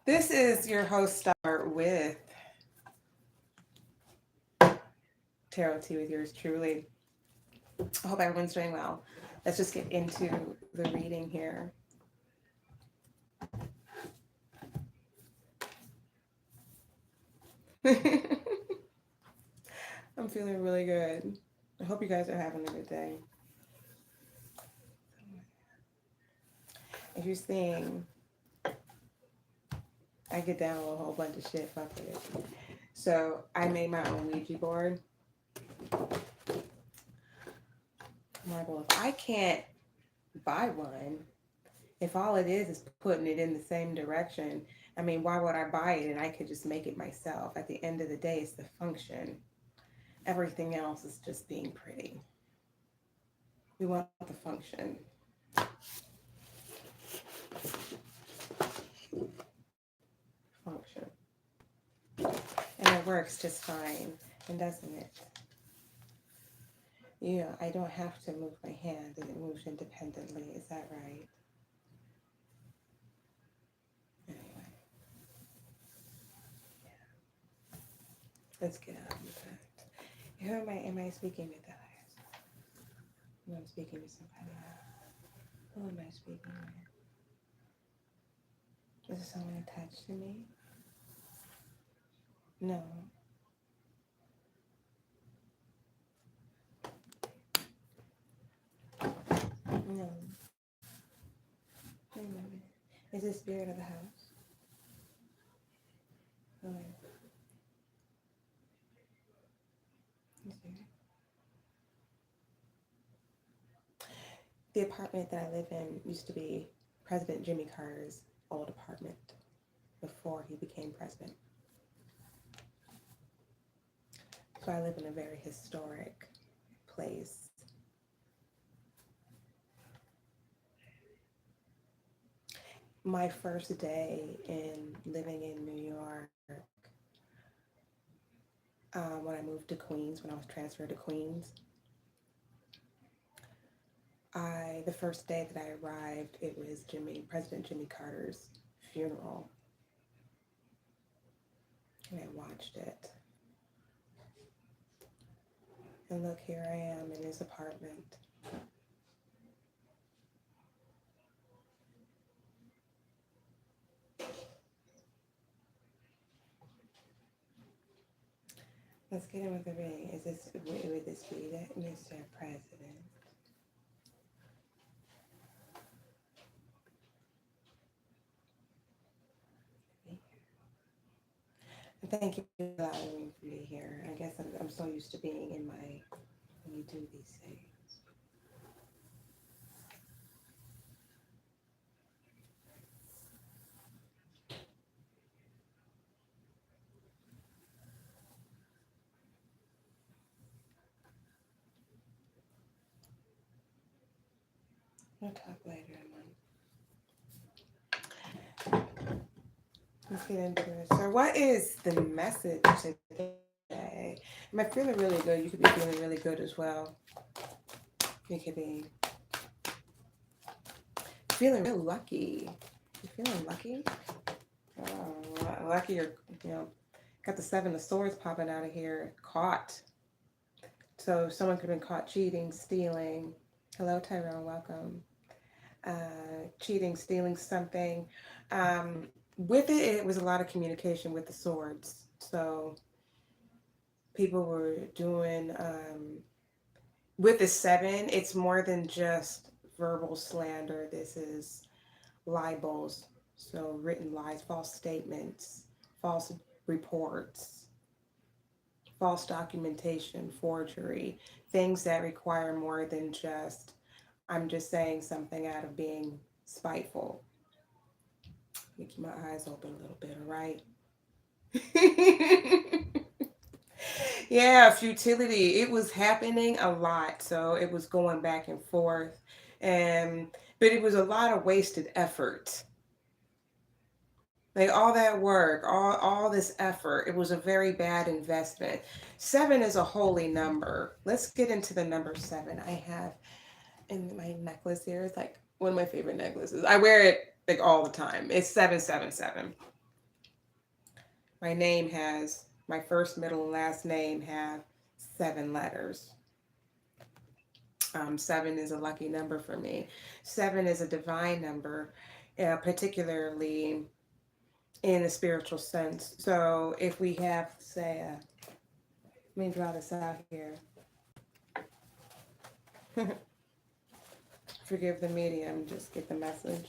This is your host Star with Tarot Tea with yours truly. I hope everyone's doing well. Let's just get into the reading here. I'm feeling really good. I hope you guys are having a good day. If you're seeing, I get down with a whole bunch of shit. Fuck it. So I made my own Ouija board. I'm like, well, if I can't buy one, if all it is putting it in the same direction, I mean, why would I buy it and I could just make it myself? At the end of the day, it's the function. Everything else is just being pretty. We want the function. Function. And it works just fine, and doesn't it? Yeah, I don't have to move my hand and it moves independently. Is that right? Anyway, let's get on with it. Who am I speaking with, guys? I'm speaking to somebody else. Who am I speaking with? Is it someone attached to me? No. No. Wait a minute. Is it spirit of the house? Oh, wait. The apartment that I live in used to be President Jimmy Carter's old apartment before he became president. So I live in a very historic place. My first day in living in New York, when I moved to Queens, when I was transferred to Queens, the first day that I arrived, it was President Jimmy Carter's funeral, and I watched it. And look, here I am in his apartment. Let's get in with the ring. Would this be that Mr. President? Thank you for allowing me to be here. I guess I'm so used to being in my, when you do these things. We'll talk later, Emma. Let's get into it. So what is the message today? Am I feeling really good? You could be feeling really good as well. You could be feeling real lucky. You feeling lucky? Lucky or, got the Seven of Swords popping out of here. Caught. So someone could have been caught cheating, stealing. Hello, Tyrone. Welcome. Cheating, stealing something. With it was a lot of communication with the swords. So people were doing, with the seven, it's more than just verbal slander. This is libels. So written lies, false statements, false reports, false documentation, forgery, things that require more than just, I'm just saying something out of being spiteful. Let me keep my eyes open a little bit, all right? Yeah, futility. It was happening a lot. So it was going back and forth. And but it was a lot of wasted effort. Like all that work, all this effort, it was a very bad investment. Seven is a holy number. Let's get into the number seven. I have in my necklace here. It's like one of my favorite necklaces. I wear it like all the time. It's 777. My name has, my first, middle, and last name have 7 letters. 7 is a lucky number for me. 7 is a divine number, particularly in a spiritual sense. So if we have, say, let me draw this out here. Forgive the medium, just get the message.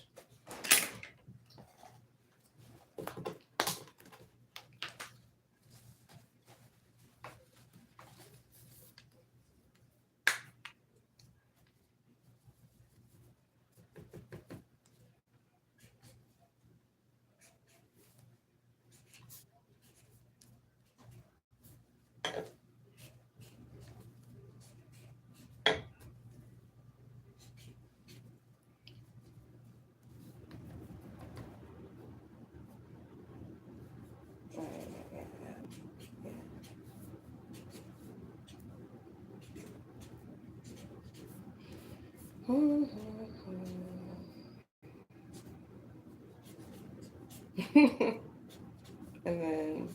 And then,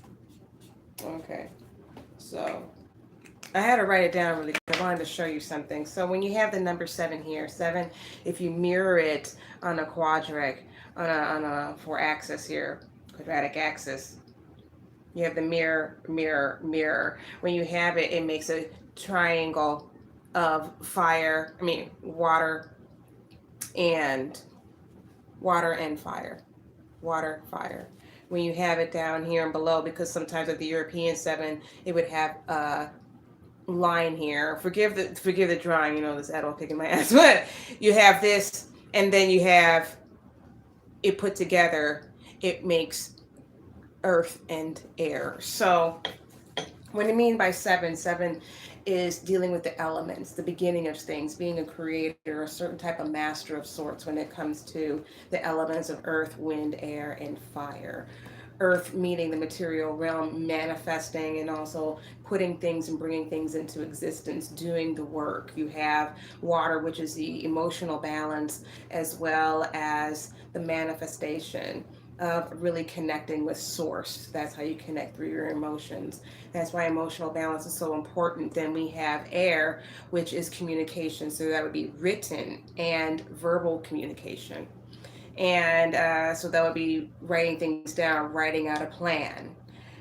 okay, so I had to write it down really quick. I wanted to show you something. So when you have the number 7 here, 7, if you mirror it on a quadratic, on a 4-axis here, quadratic axis, you have the mirror, mirror, mirror. When you have it, it makes a triangle of fire, water and fire. Water, fire. When you have it down here and below, because sometimes with the European 7, it would have a line here. Forgive the drawing, this Edel kicking my ass. But you have this, and then you have it put together. It makes earth and air. So what I mean by 7 is dealing with the elements, the beginning of things, being a creator, a certain type of master of sorts when it comes to the elements of earth, wind, air, and fire. Earth meaning the material realm, manifesting and also putting things and bringing things into existence, doing the work. You have water, which is the emotional balance, as well as the manifestation of really connecting with source. That's how you connect through your emotions. That's why emotional balance is so important. Then we have air, which is communication. So that would be written and verbal communication. And so that would be writing things down, writing out a plan,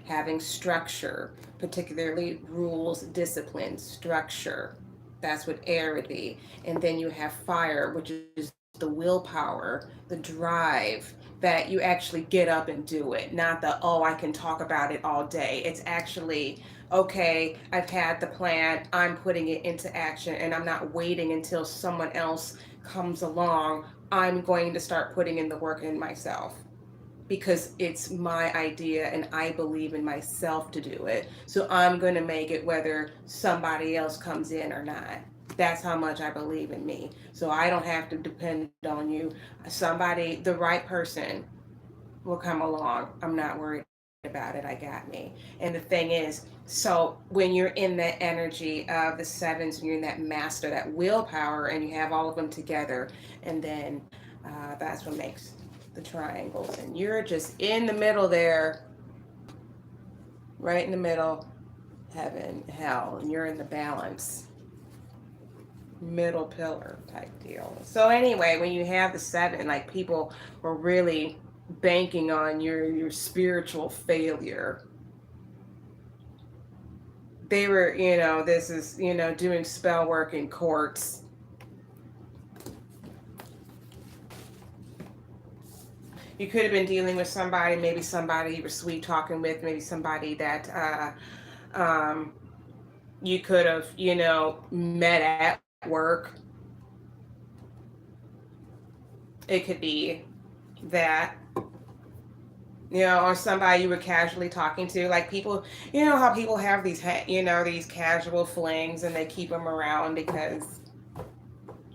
having structure, particularly rules, discipline, structure. That's what air would be. And then you have fire, which is the willpower, the drive that you actually get up and do it. Not the, oh, I can talk about it all day. It's actually, okay, I've had the plan, I'm putting it into action, and I'm not waiting until someone else comes along. I'm going to start putting in the work in myself because it's my idea and I believe in myself to do it. So I'm going to make it whether somebody else comes in or not. That's how much I believe in me. So I don't have to depend on you. Somebody, the right person will come along. I'm not worried about it. I got me. And the thing is, so when you're in that energy of the 7s and you're in that master, that willpower, and you have all of them together, and then that's what makes the triangles. And you're just in the middle there, right in the middle, heaven, hell, and you're in the balance. Middle pillar type deal. So anyway, when you have the 7, like people were really banking on your spiritual failure. They were, this is, doing spell work in courts. You could have been dealing with somebody, maybe somebody you were sweet talking with, maybe somebody that you could have, met at work. It could be that, or somebody you were casually talking to, like people, how people have these, these casual flings and they keep them around because,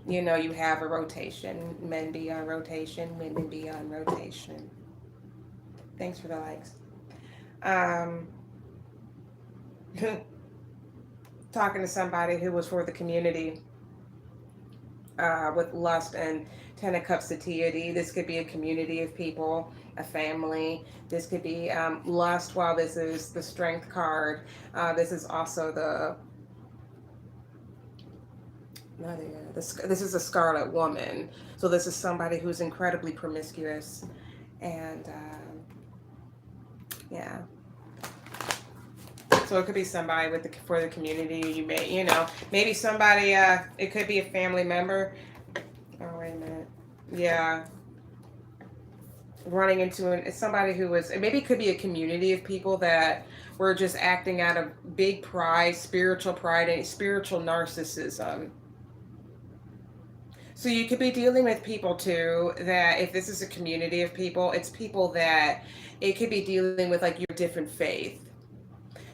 you have a rotation. Men be on rotation, women be on rotation. Thanks for the likes. Talking to somebody who was for the community with lust and 10 of cups of deity. This could be a community of people a family. This could be lust, while this is the strength card. This is also this is a scarlet woman. So this is somebody who's incredibly promiscuous. And yeah. So it could be somebody for the community. You may, maybe somebody, it could be a family member. Oh, wait a minute. Yeah. Running into it's somebody who was, maybe it could be a community of people that were just acting out of big pride, and spiritual narcissism. So you could be dealing with people too that, if this is a community of people, it's people that it could be dealing with like your different faith.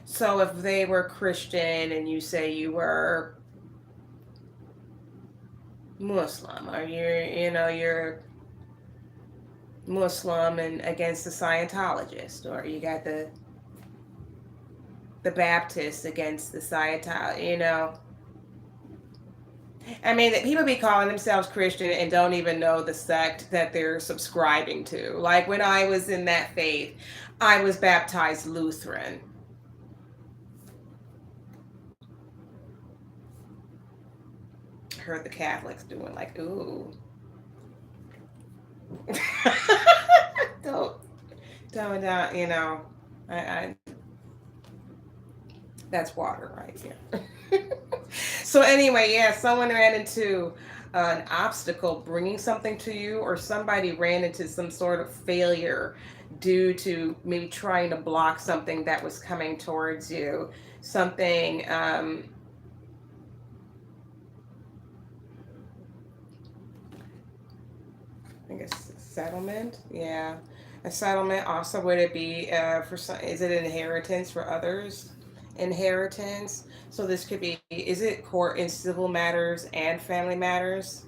So if they were Christian and you say you were Muslim, or you're Muslim and against the Scientologist, or you got the Baptists against the Scientologist, I mean, that people be calling themselves Christian and don't even know the sect that they're subscribing to. Like when I was in that faith, I was baptized Lutheran. Heard the Catholics doing like, ooh. don't, I that's water right here. So anyway, yeah, someone ran into an obstacle bringing something to you, or somebody ran into some sort of failure due to maybe trying to block something that was coming towards you. Something, I think it's settlement. Yeah, a settlement. Also, would it be for some? Is it inheritance for others? Inheritance. So this could be. Is it court in civil matters and family matters?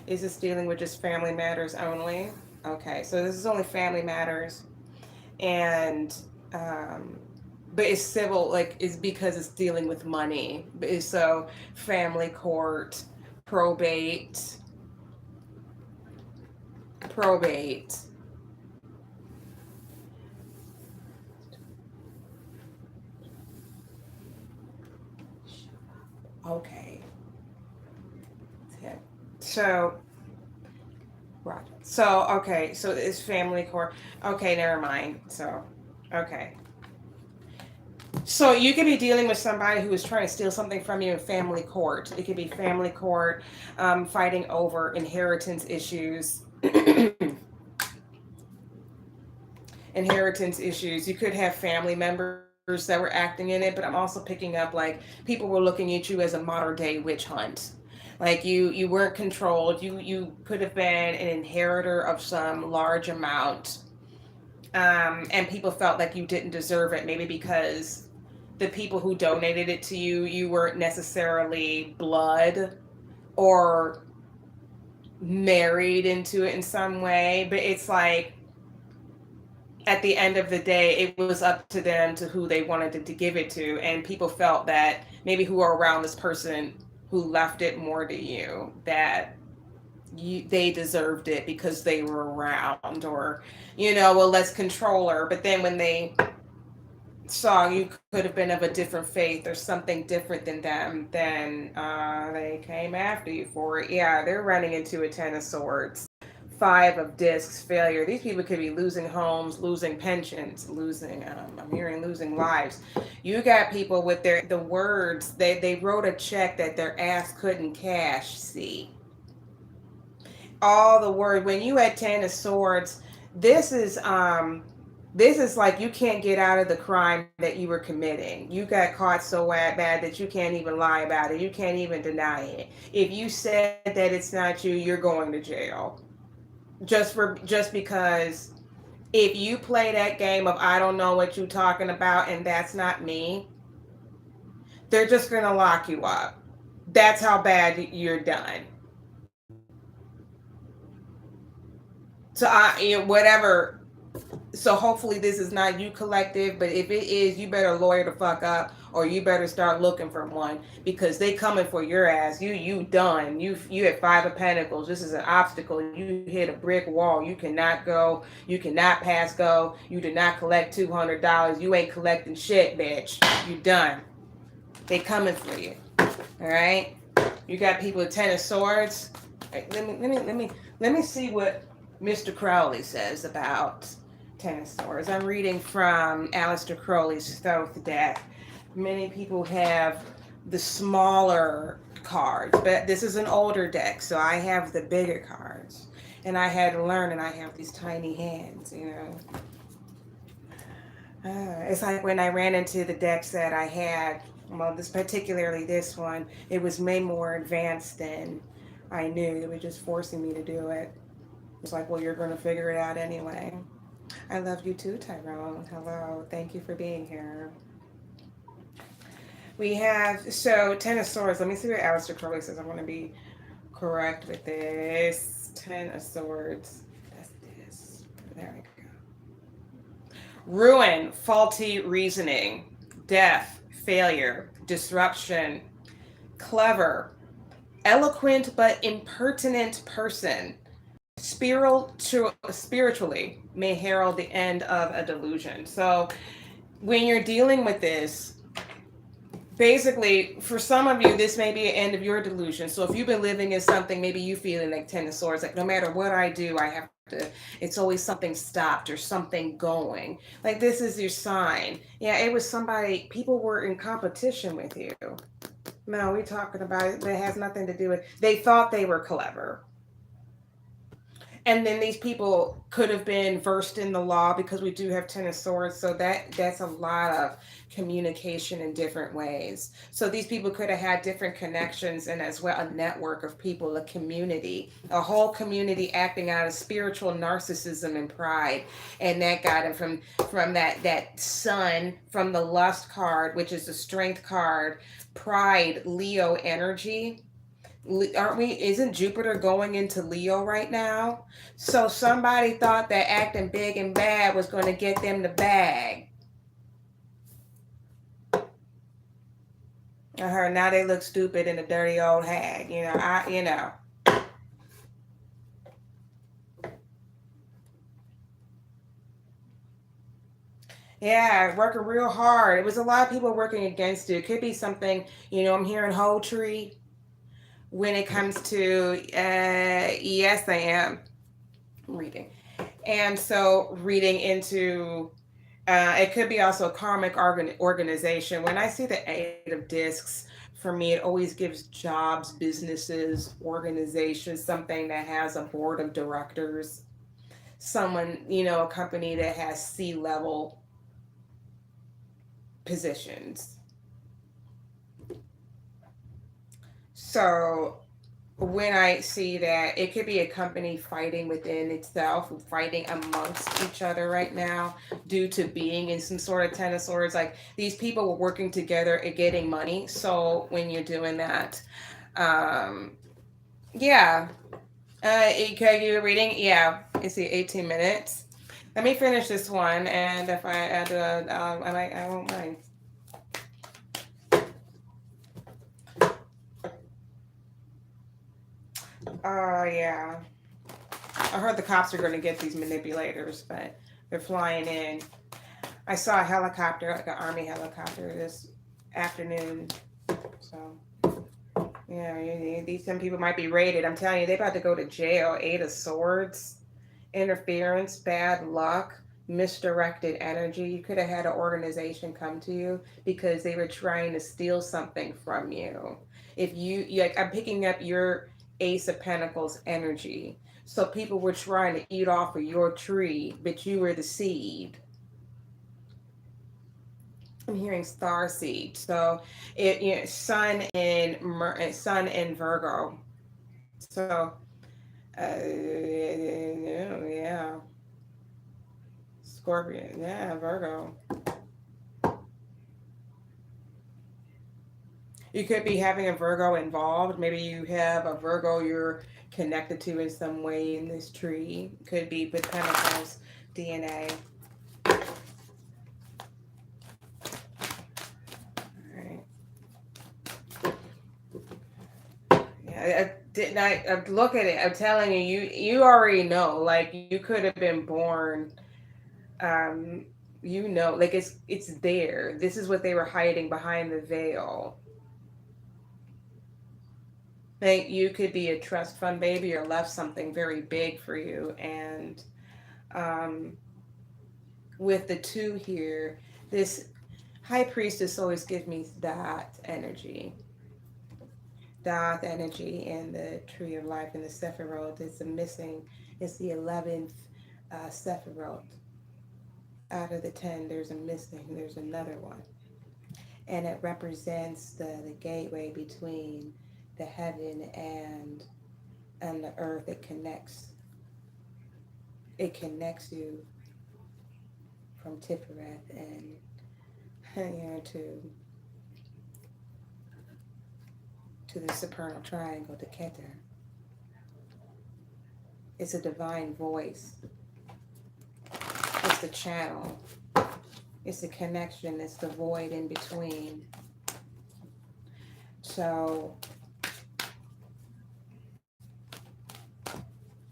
Is this dealing with just family matters only? Okay, so this is only family matters, and but it's civil. Like it's because it's dealing with money. So family court, probate, probate. Okay. Yeah. So, Roger. So, okay. So it's family court. Okay, never mind. So, okay. So you could be dealing with somebody who is trying to steal something from you in family court. It could be family court, fighting over inheritance issues. Inheritance issues. You could have family members that were acting in it, but I'm also picking up like people were looking at you as a modern day witch hunt. Like you weren't controlled. You could have been an inheritor of some large amount, and people felt like you didn't deserve it. Maybe because the people who donated it to you, you weren't necessarily blood or married into it in some way. But it's like at the end of the day, it was up to them to who they wanted to give it to. And people felt that maybe who are around this person who left it more to you, that they deserved it because they were around, or, well, let's control her. But then when they saw you could have been of a different faith or something different than them, then they came after you for it. Yeah, they're running into a Ten of Swords. Five of Discs, failure. These people could be losing homes, losing pensions, losing, I'm hearing losing lives. You got people with the words, they wrote a check that their ass couldn't cash. See, all the word, when you had Ten of Swords, this is like you can't get out of the crime that you were committing. You got caught so bad that you can't even lie about it. You can't even deny it. If you said that it's not you, you're going to jail. Just because if you play that game of I don't know what you're talking about and that's not me, they're just going to lock you up. That's how bad you're done. So whatever So hopefully this is not you collective, but if it is, you better lawyer the fuck up, or you better start looking for one, because they coming for your ass. You done. You at 5 of Pentacles. This is an obstacle. You hit a brick wall. You cannot go. You cannot pass go. You did not collect $200. You ain't collecting shit, bitch. You done. They coming for you. All right. You got people with 10 of Swords. Right, let me see what Mr. Crowley says about 10 of Swords. I'm reading from Aleister Crowley's Thoth deck. Many people have the smaller cards, but this is an older deck, so I have the bigger cards. And I had to learn, and I have these tiny hands, you know. It's like when I ran into the decks that I had, well, particularly this one, it was way more advanced than I knew. It was just forcing me to do it. It's like, well, you're going to figure it out anyway. I love you too, Tyrone. Hello. Thank you for being here. We have, so 10 of Swords. Let me see what Aleister Crowley says. I want to be correct with this. 10 of Swords. That's this. There we go. Ruin, faulty reasoning, death, failure, disruption, clever, eloquent but impertinent person, spiritually may herald the end of a delusion. So when you're dealing with this, basically, for some of you, this may be an end of your delusion. So if you've been living in something, maybe you feeling like 10 of Swords, like no matter what I do, I have to, it's always something stopped or something going. Like this is your sign. Yeah, it was somebody, people were in competition with you. No, we're talking about it. That has nothing to do with, they thought they were clever. And then these people could have been versed in the law, because we do have 10 of Swords. So that's a lot of communication in different ways. So these people could have had different connections, and as well a network of people, a community, a whole community acting out of spiritual narcissism and pride. And that got him from that sun, from the lust card, which is the strength card, pride, Leo energy. Aren't we, isn't Jupiter going into Leo right now? So somebody thought that acting big and bad was going to get them the bag. I heard now they look stupid in a dirty old hag. You know. Yeah, working real hard. It was a lot of people working against you. It could be something, I'm hearing whole tree. When it comes to, yes, I am reading. And so reading into, it could be also a karmic organization. When I see the 8 of Discs, for me, it always gives jobs, businesses, organizations, something that has a board of directors, someone, a company that has C-level positions. So when I see that, it could be a company fighting within itself, fighting amongst each other right now due to being in some sort of 10 of Swords. Like these people were working together and getting money. So when you're doing that, yeah. Can you reading? Yeah, it's the 18 minutes. Let me finish this one, and if I add I won't mind. Oh, yeah. I heard the cops are going to get these manipulators, but they're flying in. I saw a helicopter, like an army helicopter, this afternoon. So, yeah, some people might be raided. I'm telling you, they're about to go to jail. 8 of Swords, interference, bad luck, misdirected energy. You could have had an organization come to you because they were trying to steal something from you. If you like, I'm picking up your Ace of Pentacles energy. So people were trying to eat off of your tree, but you were the seed. I'm hearing star seed. So Sun in Virgo. So yeah. Scorpion. Yeah, Virgo. You could be having a Virgo involved. Maybe you have a Virgo you're connected to in some way in this tree. Could be with Pentacles DNA. I didn't. I look at it. I'm telling you, you already know. Like you could have been born. Um, you know, like it's there. This is what they were hiding behind the veil. Like you could be a trust fund baby or left something very big for you, and um, with the two here, this high priestess always gives me that energy, and the tree of life and the Sephiroth is the missing. It's the 11th Sephiroth. Out of the 10, there's a missing. There's another one, and it represents the gateway between the heaven and the earth. It connects you from Tiferet and to the supernal triangle, to Keter. It's a divine voice. It's the channel. It's the connection. It's the void in between. So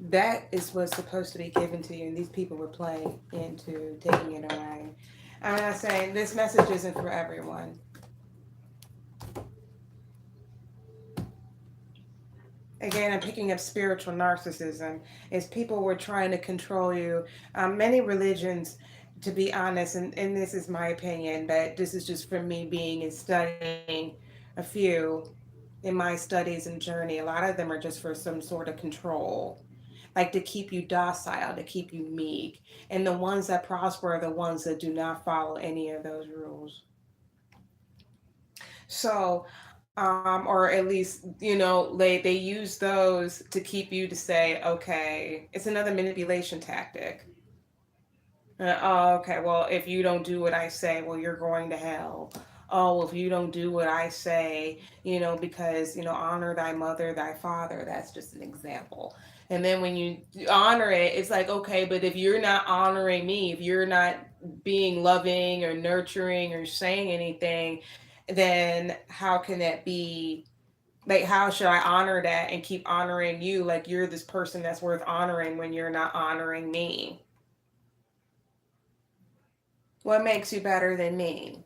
that is what's supposed to be given to you, and these people were playing into taking it away. I'm not saying this message isn't for everyone. Again, I'm picking up spiritual narcissism. Is people were trying to control you. Many religions, to be honest, and this is my opinion, but this is just from me being and studying a few in my studies and journey. A lot of them are just for some sort of control, like to keep you docile, to keep you meek. And the ones that prosper are the ones that do not follow any of those rules. So, or at least, they use those to keep you to say, okay, it's another manipulation tactic. Oh, okay, well, if you don't do what I say, well, you're going to hell. Oh, well, if you don't do what I say, because, honor thy mother, thy father, that's just an example. And then when you honor it, it's like, okay, but if you're not honoring me, if you're not being loving or nurturing or saying anything, then how can that be? Like, how should I honor that and keep honoring you like you're this person that's worth honoring when you're not honoring me? What makes you better than me?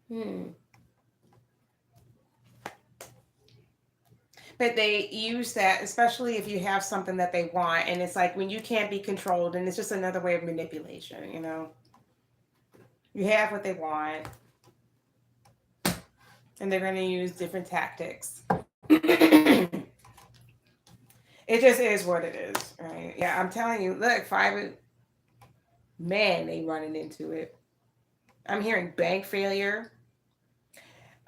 Hmm. But they use that, especially if you have something that they want, and it's like when you can't be controlled, and it's just another way of manipulation. You have what they want, and they're going to use different tactics. It just is what it is, right? Yeah, I'm telling you, look, man, they running into it. I'm hearing bank failure,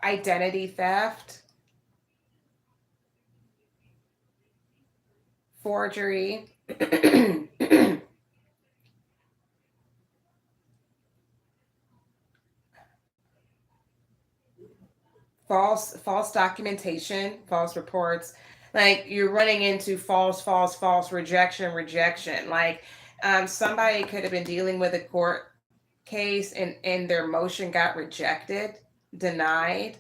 identity theft, forgery, false documentation, false reports. Like you're running into false rejection. Like somebody could have been dealing with a court case, and their motion got rejected, denied.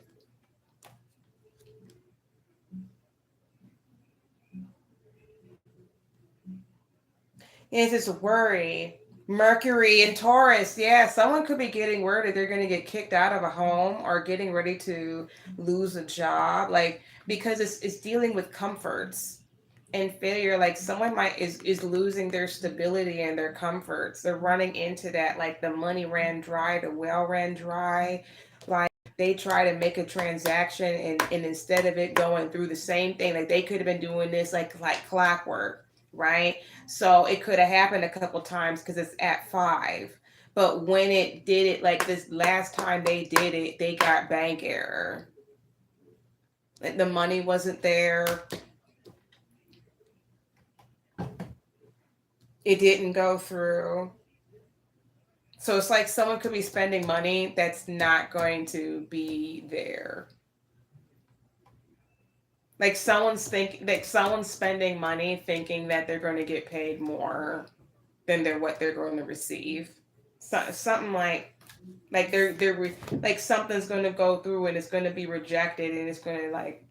It's just worry. Mercury and Taurus, yeah, someone could be getting word that they're going to get kicked out of a home or getting ready to lose a job, like because it's dealing with comforts and failure. Like someone might is losing their stability and their comforts. They're running into that, like the money ran dry, the well ran dry. Like they try to make a transaction, and instead of it going through the same thing, like they could have been doing this like clockwork, right? So it could have happened a couple times because it's at 5. But when it did it, like this last time they did it, they got bank error. Like the money wasn't there. It didn't go through. So it's like someone could be spending money that's not going to be there. Like someone's spending money thinking that they're going to get paid more than what they're going to receive. So, something like Like like something's going to go through and it's going to be rejected and it's going to like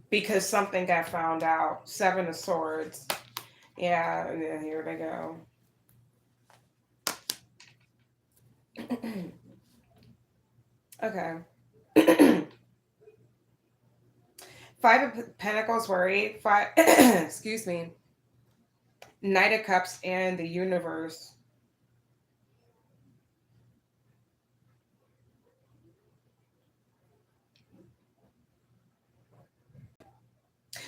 because something got found out. Seven of Swords. Yeah, yeah, here they go. Okay. Five of Pentacles worry. Five. Excuse me. Knight of Cups and the Universe.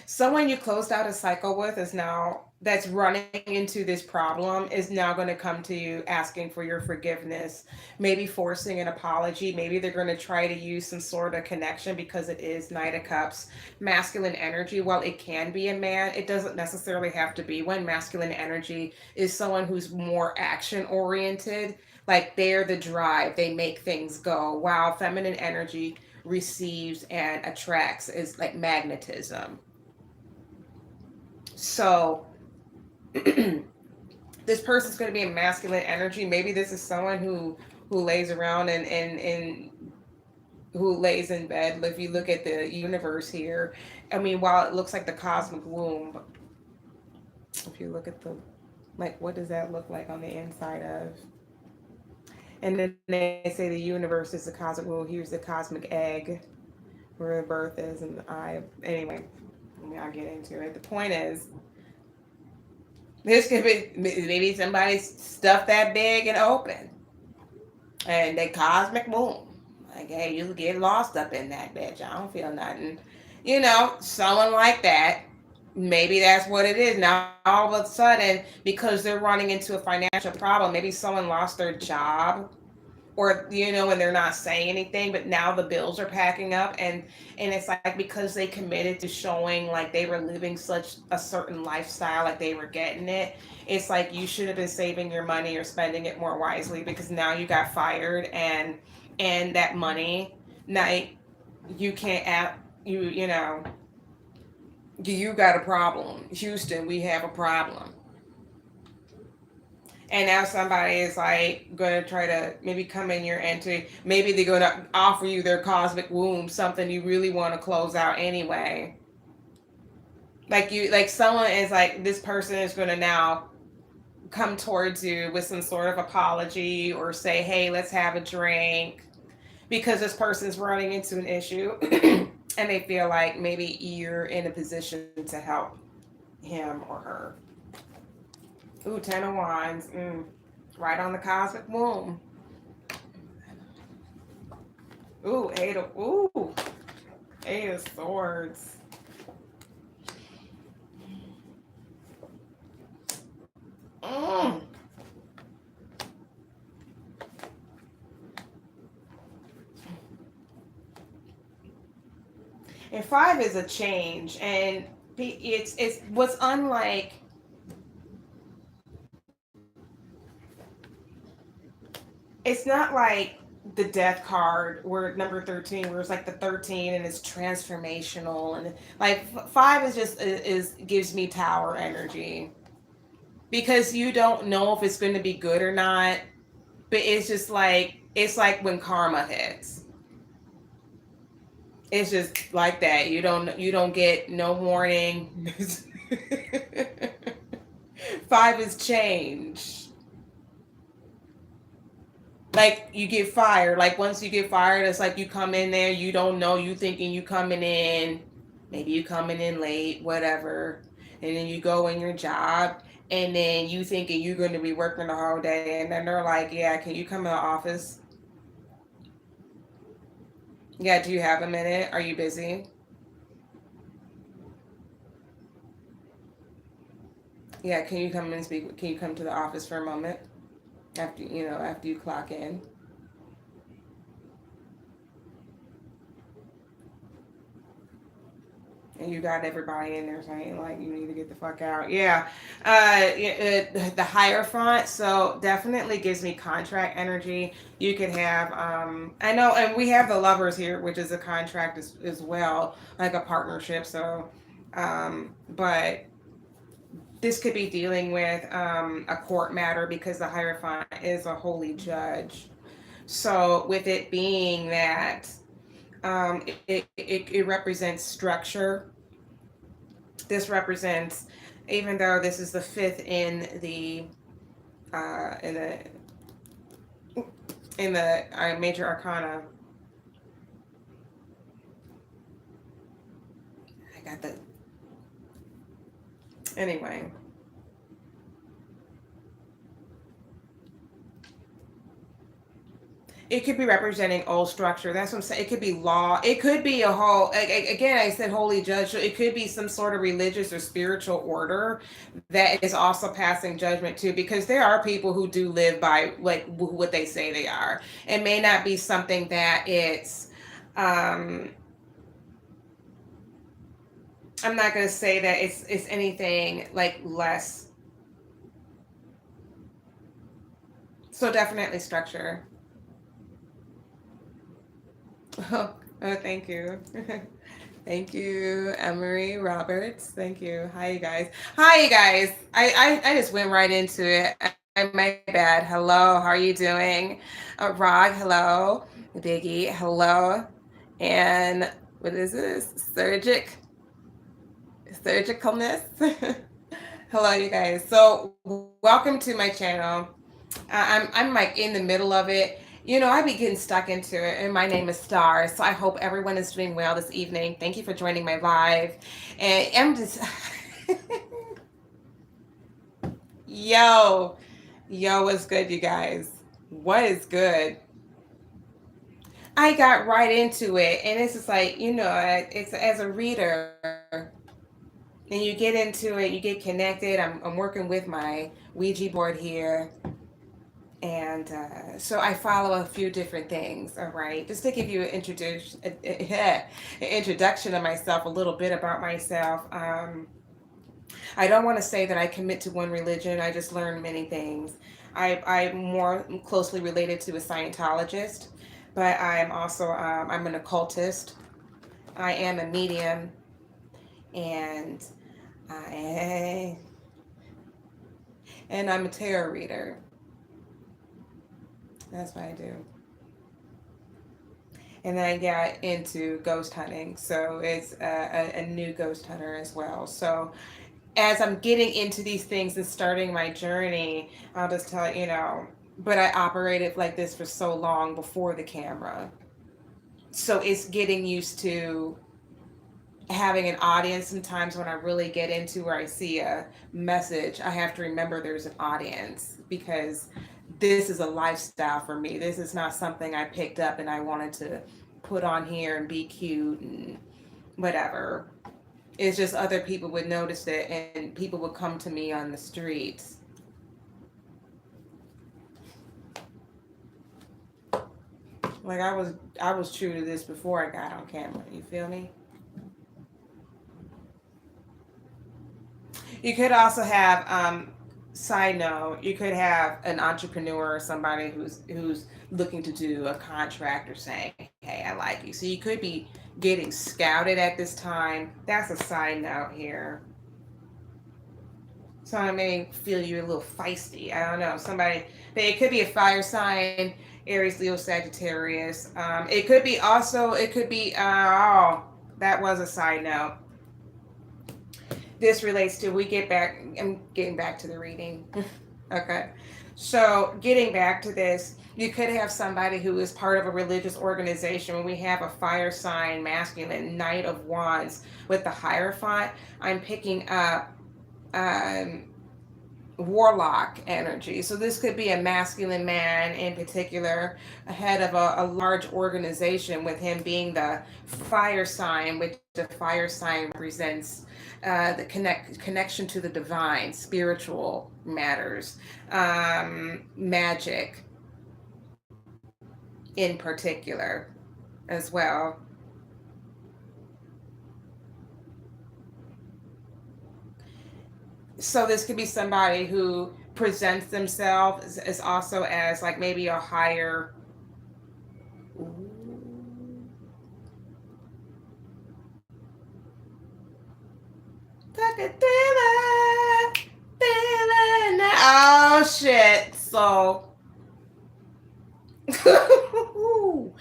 Someone you closed out a cycle with is now that's running into this problem is now going to come to you asking for your forgiveness, maybe forcing an apology. Maybe they're going to try to use some sort of connection because it is Knight of Cups, masculine energy. While it can be a man, it doesn't necessarily have to be one. Masculine energy is someone who's more action oriented, like they're the drive, they make things go, while feminine energy receives and attracts is like magnetism. So this person's going to be a masculine energy. Maybe this is someone who lays around and who lays in bed. If you look at the universe here, I mean, while it looks like the cosmic womb, if you look at the like, what does that look like on the inside of? And then they say the universe is the cosmic womb. Here's the cosmic egg, where the birth is, and the eye. Anyway, I'll get into it. The point is, this could be maybe somebody stuffed that big and open, and they cosmic boom. Like, hey, you get lost up in that bitch. I don't feel nothing. You know, someone like that. Maybe that's what it is. Now, all of a sudden, because they're running into a financial problem, maybe someone lost their job or and they're not saying anything, but now the bills are packing up, and it's like because they committed to showing like they were living such a certain lifestyle, like they were getting it. It's like you should have been saving your money or spending it more wisely, because now you got fired, and that money now you can't you got a problem. Houston, we have a problem. And now somebody is like going to try to maybe come in your entry. Maybe they're going to offer you their cosmic womb, something you really want to close out anyway. Like someone is like, this person is going to now come towards you with some sort of apology or say, hey, let's have a drink, because this person's running into an issue and they feel like maybe you're in a position to help him or her. Ooh, Ten of Wands. Right on the cosmic womb. Ooh, Eight of Swords. Mm. And Five is a change, and it's what's unlike. It's not like the Death card where number 13, where it's like the 13 and it's transformational, and like Five is just is gives me Tower energy, because you don't know if it's going to be good or not, but it's like when karma hits. It's just like that. You don't get no warning. Five is change. Like you get fired. Like once you get fired, it's like you come in there, you don't know, you thinking you coming in, maybe you coming in late, whatever. And then you go in your job, and then you thinking you're going to be working the whole day, and then they're like, yeah, can you come in the office? Yeah, do you have a minute? Are you busy? Yeah, can you come and speak? Can you come to the office for a moment after you clock in? And you got everybody in there saying like you need to get the fuck out. Yeah, the Hierophant. So definitely gives me contract energy. You could have I know, and we have the Lovers here, which is a contract as well, like a partnership. So but This could be dealing with a court matter because the Hierophant is a holy judge. So, with it being that it represents structure, this represents, even though this is the fifth uh, in the in the major arcana. I got the anyway. It could be representing old structure. That's what I'm saying. It could be law. It could be a whole. Again, I said holy judge. So it could be some sort of religious or spiritual order that is also passing judgment too. Because there are people who do live by like what they say they are. It may not be something that it's. Um, I'm not going to say that it's anything like less. So definitely structure. Oh, thank you. Thank you, Emery Roberts. Thank you. Hi, you guys. Hi, you guys. I just went right into it. My bad. Hello. How are you doing? Rog, hello. Biggie, hello. And what is this? Surgicalness. Hello, you guys. So, welcome to my channel. I'm like in the middle of it. You know, I be getting stuck into it, and my name is Star. So I hope everyone is doing well this evening. Thank you for joining my live. And I'm just, yo, what's good, you guys? What is good? I got right into it, and it's just like, you know, it's as a reader, and you get into it, you get connected. I'm working with my Ouija board here. And so I follow a few different things, all right, just to give you an introduction of myself, a little bit about myself. I don't want to say that I commit to one religion. I just learn many things. I'm more closely related to a Scientologist, but I'm also I'm an occultist. I am a medium, and I and I'm a tarot reader. That's what I do. And then I got into ghost hunting, so it's a new ghost hunter as well. So as I'm getting into these things and starting my journey, I'll just tell you, you know, but I operated like this for so long before the camera. So it's getting used to having an audience. Sometimes when I really get into where I see a message, I have to remember there's an audience, because this is a lifestyle for me. This is not something I picked up and I wanted to put on here and be cute and whatever. It's just other people would notice it, and people would come to me on the streets. Like I was true to this before I got on camera. You feel me? You could also have side note, you could have an entrepreneur or somebody who's looking to do a contract or saying, "Hey, I like you." So you could be getting scouted at this time. That's a side note here. So I may feel you're a little feisty. I don't know. Somebody, but it could be a fire sign, Aries, Leo, Sagittarius. It could be also, it could be, oh, that was a side note. This relates to, we get back, I'm getting back to the reading. Okay. So getting back to this, you could have somebody who is part of a religious organization. When we have a fire sign, masculine, Knight of Wands with the Hierophant, I'm picking up um, warlock energy. So this could be a masculine man in particular, ahead of a large organization, with him being the fire sign, which the fire sign represents the connection to the divine, spiritual matters, magic in particular as well. So this could be somebody who presents themselves as also as like maybe a higher. Like a thriller. So, ooh,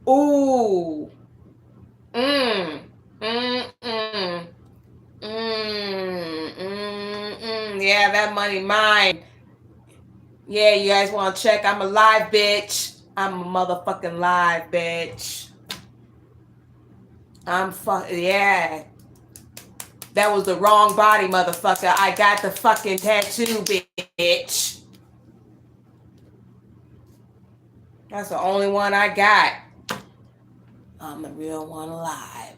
ooh, mm, mm, mm, yeah, that money mine. Yeah, you guys want to check? I'm a live bitch. I'm a motherfucking live bitch. Yeah. That was the wrong body, motherfucker. I got the fucking tattoo, bitch. That's the only one I got. I'm the real one alive.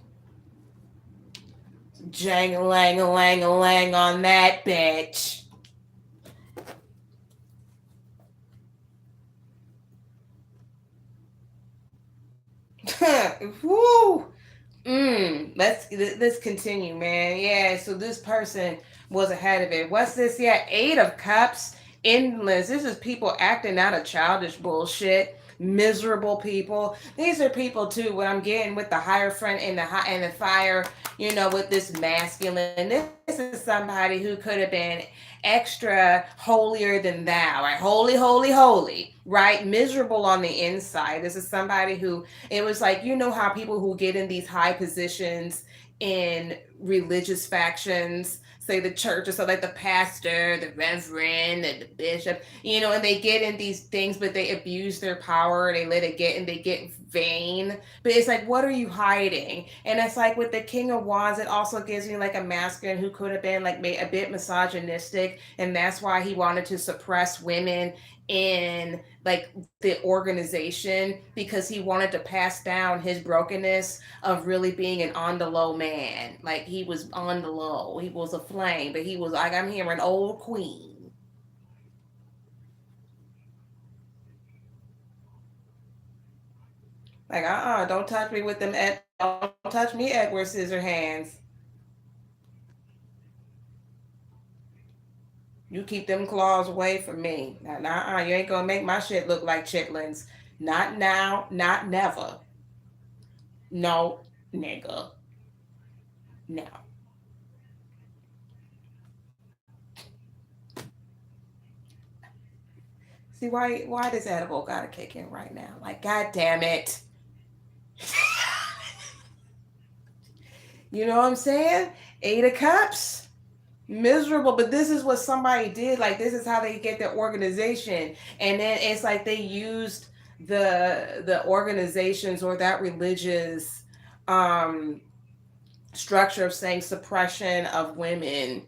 Jang-a-lang-a-lang-a-lang on that bitch. Woo! Let's continue, man. Yeah, so this person was ahead of it. What's this? Yeah, 8 of Cups, endless. This is people acting out of childish bullshit. Miserable people. These are people too. What I'm getting with the higher friend and the fire, with this masculine. This is somebody who could have been extra holier than thou, right? Holy, holy, holy, right? Miserable on the inside. This is somebody who it was like, how people who get in these high positions in religious factions, say the church, or so like the pastor, the reverend, and the bishop, and they get in these things, but they abuse their power, they let it get, and they get vain. But it's like, what are you hiding? And it's like with the King of Wands, it also gives me like a masculine who could have been like a bit misogynistic, and that's why he wanted to suppress women in like the organization, because he wanted to pass down his brokenness of really being an on the low man. Like he was on the low, he was a flame, but he was like, I'm here an old queen. Like, don't touch me with them. Don't touch me, Edward Scissorhands. You keep them claws away from me. Now, you ain't gonna make my shit look like chitlins. Not now, not never. No, nigga. No. See why this edible gotta kick in right now? Like, god damn it. You know what I'm saying? 8 of Cups. Miserable, but this is what somebody did. Like, this is how they get their organization. And then it's like they used the organizations or that religious um structure of saying suppression of women.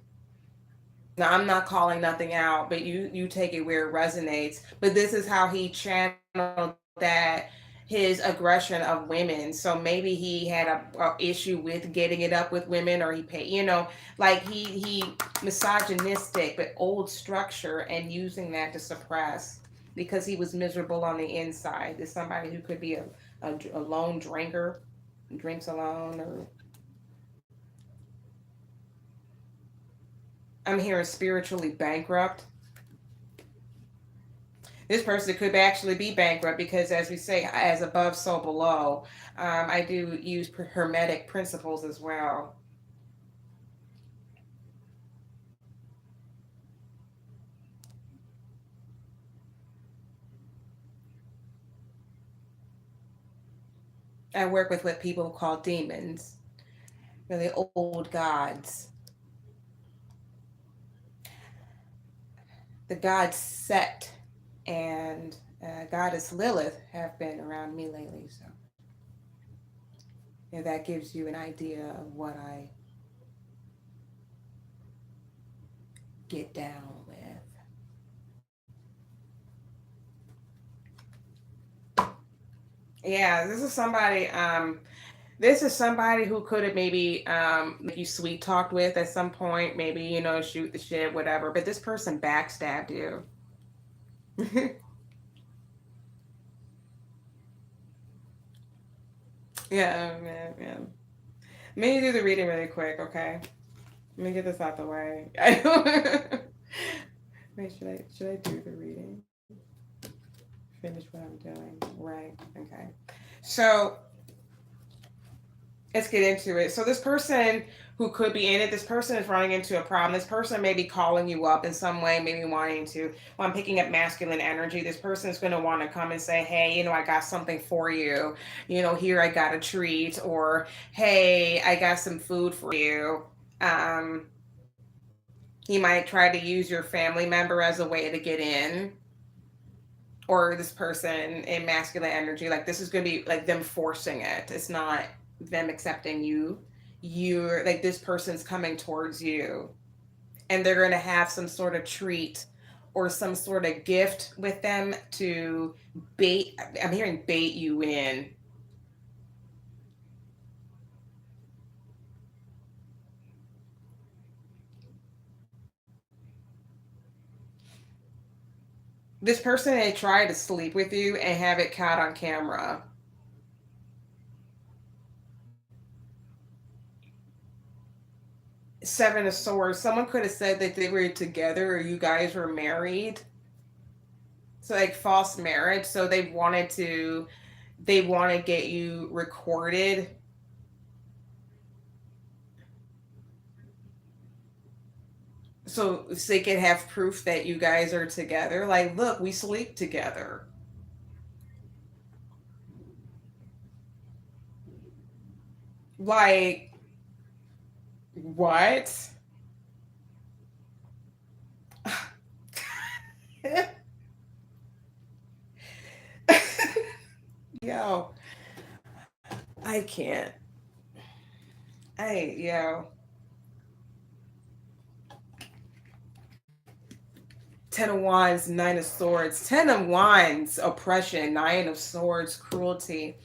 Now, I'm not calling nothing out, but you take it where it resonates. But this is how he channeled that, his aggression of women. So maybe he had a issue with getting it up with women, or he paid, like he misogynistic, but old structure, and using that to suppress because he was miserable on the inside. There's somebody who could be a lone drinker, drinks alone, or I'm hearing spiritually bankrupt. This person could actually be bankrupt because, as we say, as above, so below. I do use hermetic principles as well. I work with what people call demons, really old gods. The god Set and goddess Lilith have been around me lately, so that gives you an idea of what I get down with. Yeah, this is somebody who could have maybe you sweet talked with at some point, maybe, shoot the shit, whatever. But this person backstabbed you. Yeah, man, man. Let me do the reading really quick, okay? Let me get this out the way. Wait, should I do the reading? Finish what I'm doing. Right. Okay. So Let's get into it. So this person who could be in it, this person is running into a problem. This person may be calling you up in some way, maybe wanting to. When I'm picking up masculine energy, this person is going to want to come and say, "Hey, I got something for you. Here I got a treat," or "Hey, I got some food for you." Um, he might try to use your family member as a way to get in, or this person in masculine energy, like this is going to be like them forcing it. It's not them accepting you. You're like, this person's coming towards you, and they're going to have some sort of treat or some sort of gift with them to bait. I'm hearing bait you in. This person may try to sleep with you and have it caught on camera. Seven of Swords. Someone could have said that they were together or you guys were married. So like false marriage. So they want to get you recorded, so they can have proof that you guys are together. Like, look, we sleep together. Like, what? Yo, I can't. Yo. 10 of Wands, Nine of Swords. 10 of Wands, oppression. Nine of Swords, cruelty.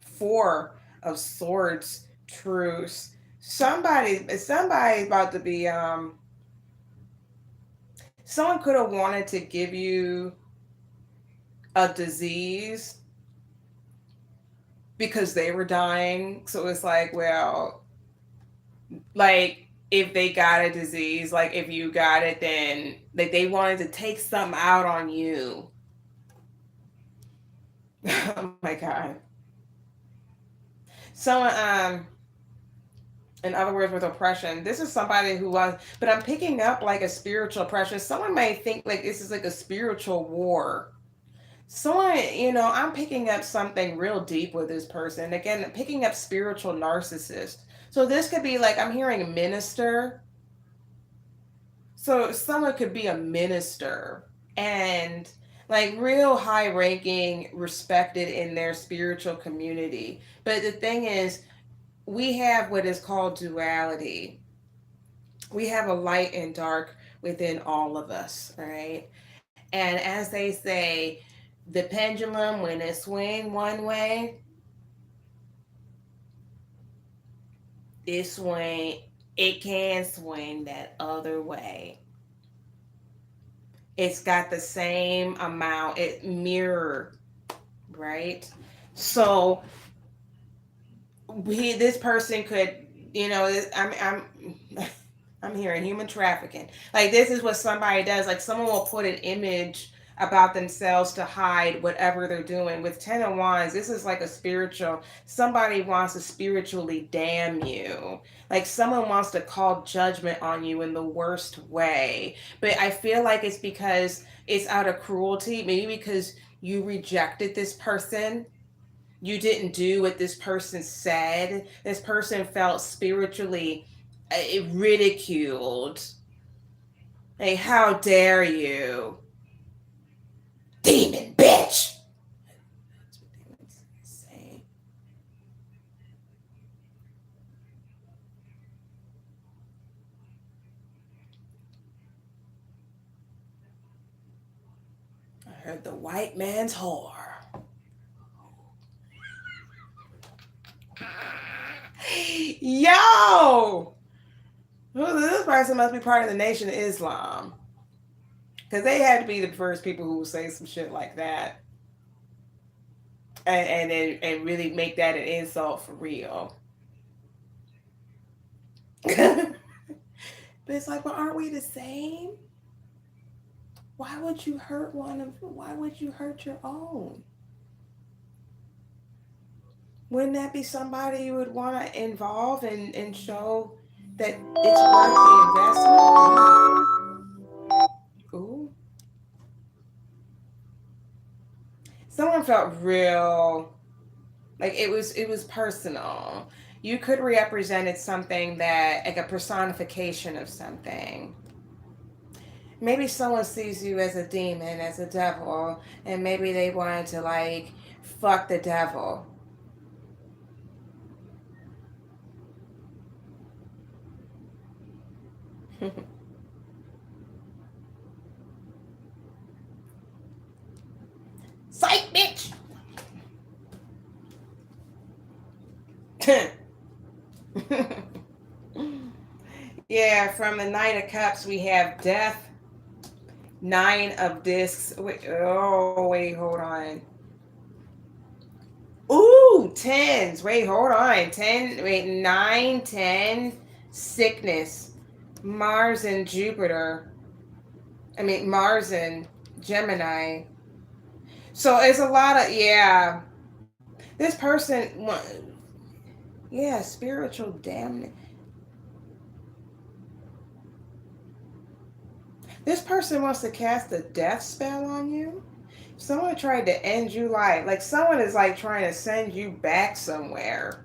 4 of Swords, truce. Somebody's about to be someone could have wanted to give you a disease because they were dying. So it's like, well, like if they got a disease, like if you got it, then like they wanted to take something out on you. Oh my god. Someone in other words, with oppression, this is somebody who was, but I'm picking up like a spiritual oppression. Someone may think like this is like a spiritual war. Someone, I'm picking up something real deep with this person. Again, picking up spiritual narcissist. So this could be like, I'm hearing a minister. So someone could be a minister and like real high ranking, respected in their spiritual community. But the thing is, we have what is called duality. We have a light and dark within all of us, right? And as they say, the pendulum, when it swing one way, it can swing that other way. It's got the same amount, it mirror, right? So this person could, I'm hearing human trafficking. Like this is what somebody does. Like someone will put an image about themselves to hide whatever they're doing. With 10 of Wands, this is like a spiritual. Somebody wants to spiritually damn you. Like someone wants to call judgment on you in the worst way. But I feel like it's because it's out of cruelty. Maybe because you rejected this person, you didn't do what this person said. This person felt spiritually ridiculed. Like, how dare you? Demon bitch! That's what they would say. I heard the white man's whore. Yo! This person must be part of the Nation of Islam. Because they had to be the first people who would say some shit like that. And really make that an insult for real. But it's like, well, aren't we the same? Why would you hurt one of? Why would you hurt your own? Wouldn't that be somebody you would want to involve and show that it's worth the investment? Ooh. Someone felt real, like it was personal. You could represented something that, like a personification of something. Maybe someone sees you as a demon, as a devil, and maybe they wanted to like fuck the devil. Psych, bitch. Yeah, from the Knight of Cups, we have death, Nine of Discs. Wait, oh, wait, hold on. Ooh, tens. Wait, hold on. 10, wait, 9, 10, sickness. Mars and Jupiter. I mean, Mars and Gemini. So it's a lot of, yeah. This person, yeah, spiritual damn. This person wants to cast a death spell on you. Someone tried to end you like someone is like trying to send you back somewhere.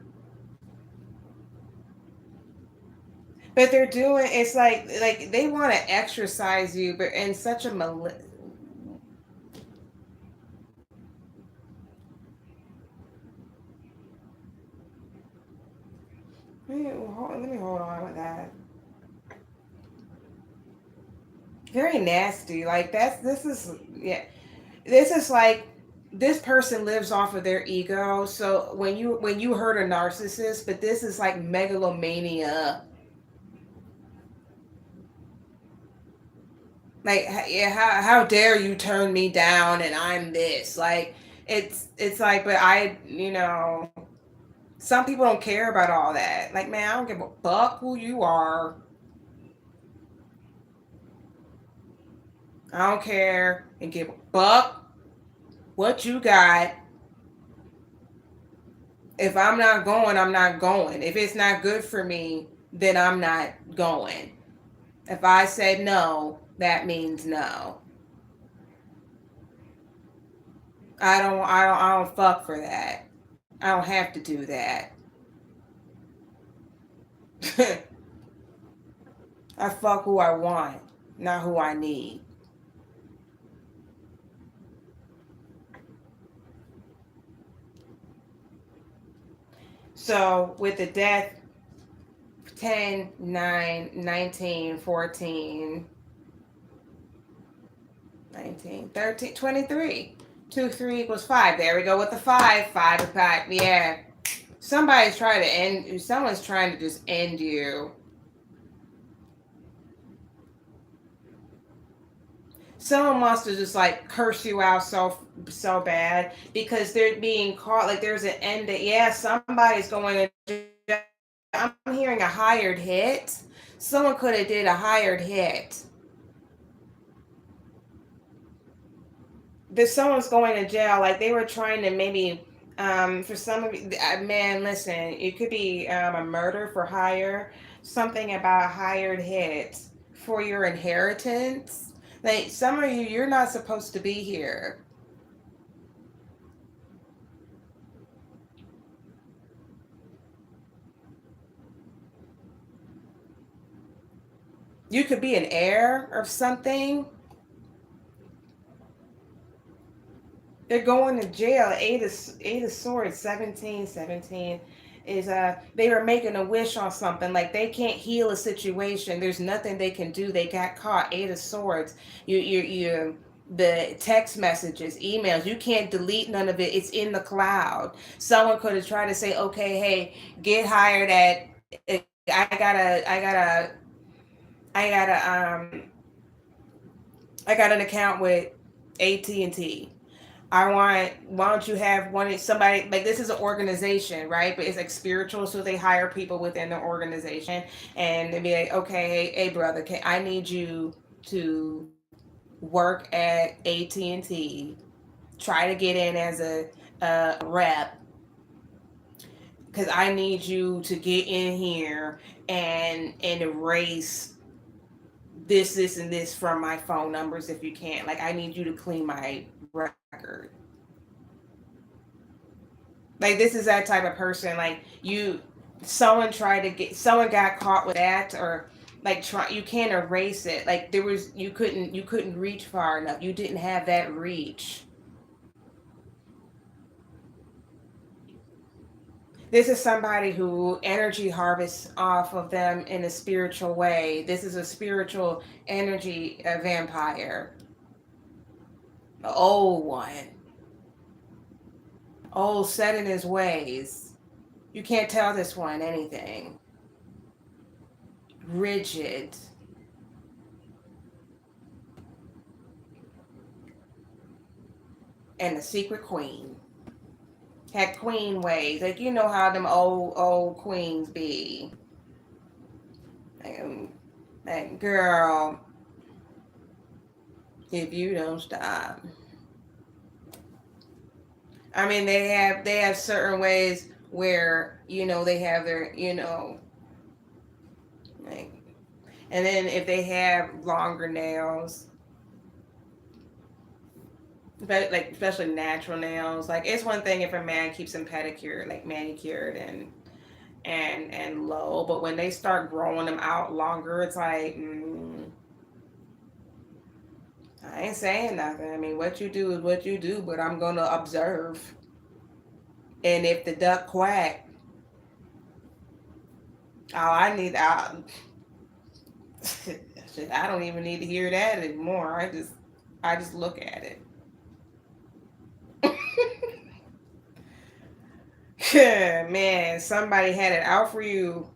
But they're doing it's like they want to exercise you, but in such a let me hold on with that. Very nasty. Like this is yeah. This is like this person lives off of their ego. So when you hurt a narcissist, but this is like megalomania. Like yeah, how dare you turn me down and I'm this like it's like but some people don't care about all that. Like man, I don't give a fuck who you are. I don't care and give a fuck what you got. If I'm not going, I'm not going. If it's not good for me, then I'm not going. If I said no, that means no. I don't fuck for that. I don't have to do that. I fuck who I want, not who I need. So with the death 10, 9, 19, 14, 19, 13, 23. 2, 3 equals 5. There we go with the 5. 5 of 5. Yeah. Someone's trying to just end you. Someone wants to just like curse you out so bad because they're being caught like there's an end that yeah, somebody's going to I'm hearing a hired hit. Someone could have did a hired hit. There's someone's going to jail. Like they were trying to maybe, for some of you, man, listen, it could be a murder for hire, something about a hired hit for your inheritance. Like some of you, you're not supposed to be here. You could be an heir of something. They're going to jail. Eight of swords, 17, 17 is they were making a wish on something. Like they can't heal a situation. There's nothing they can do. They got caught. Eight of swords. You the text messages, emails, you can't delete none of it. It's in the cloud. Someone could have tried to say, okay, hey, get hired at I gotta I got an account with AT&T. Why don't you have somebody like this is an organization, right? But it's like spiritual, so they hire people within the organization and they be like, okay, hey brother, I need you to work at AT&T, try to get in as a rep, because I need you to get in here and erase this and this from my phone numbers if you can. Like I need you to clean my record. Like this is that type of person. Like someone got caught with that, or like you can't erase it. Like you couldn't reach far enough. You didn't have that reach. This is somebody who energy harvests off of them in a spiritual way. This is a spiritual energy vampire. The old one. Old, set in his ways. You can't tell this one anything. Rigid. And the secret queen. Had queen ways. Like you know how them old queens be. Like girl, if you don't stop. I mean, they have certain ways where they have their like, and then if they have longer nails, but like especially natural nails, like it's one thing if a man keeps them pedicured, like manicured and low, but when they start growing them out longer, it's like I ain't saying nothing. I mean, what you do is what you do, but I'm gonna observe. And if the duck quack, oh, I don't even need to hear that anymore. I just look at it. Man, somebody had it out for you.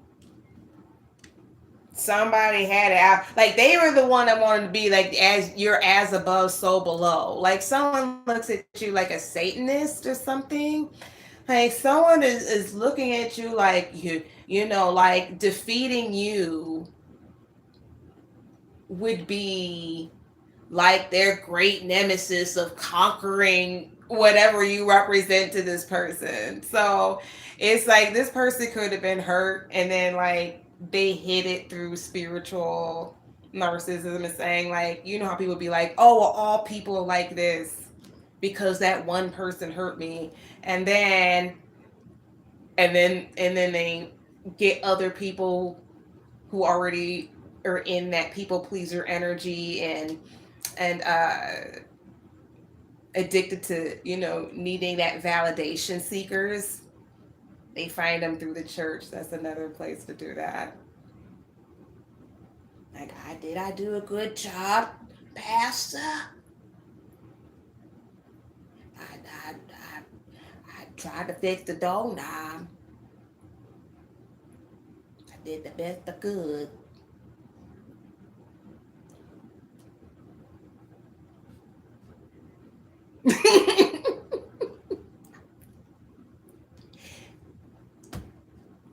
Somebody had it out. Like they were the one that wanted to be like as you're as above, so below. Like someone looks at you like a Satanist or something. Like someone is looking at you like like defeating you would be like their great nemesis of conquering whatever you represent to this person. So it's like this person could have been hurt and then like they hid it through spiritual narcissism and saying like, how people be like, oh, well, all people are like this because that one person hurt me. And then they get other people who already are in that people pleaser energy and addicted to needing that validation seekers. They find them through the church. That's another place to do that. Like, I do a good job, pastor? I tried to fix the doorknob. I did the best I could.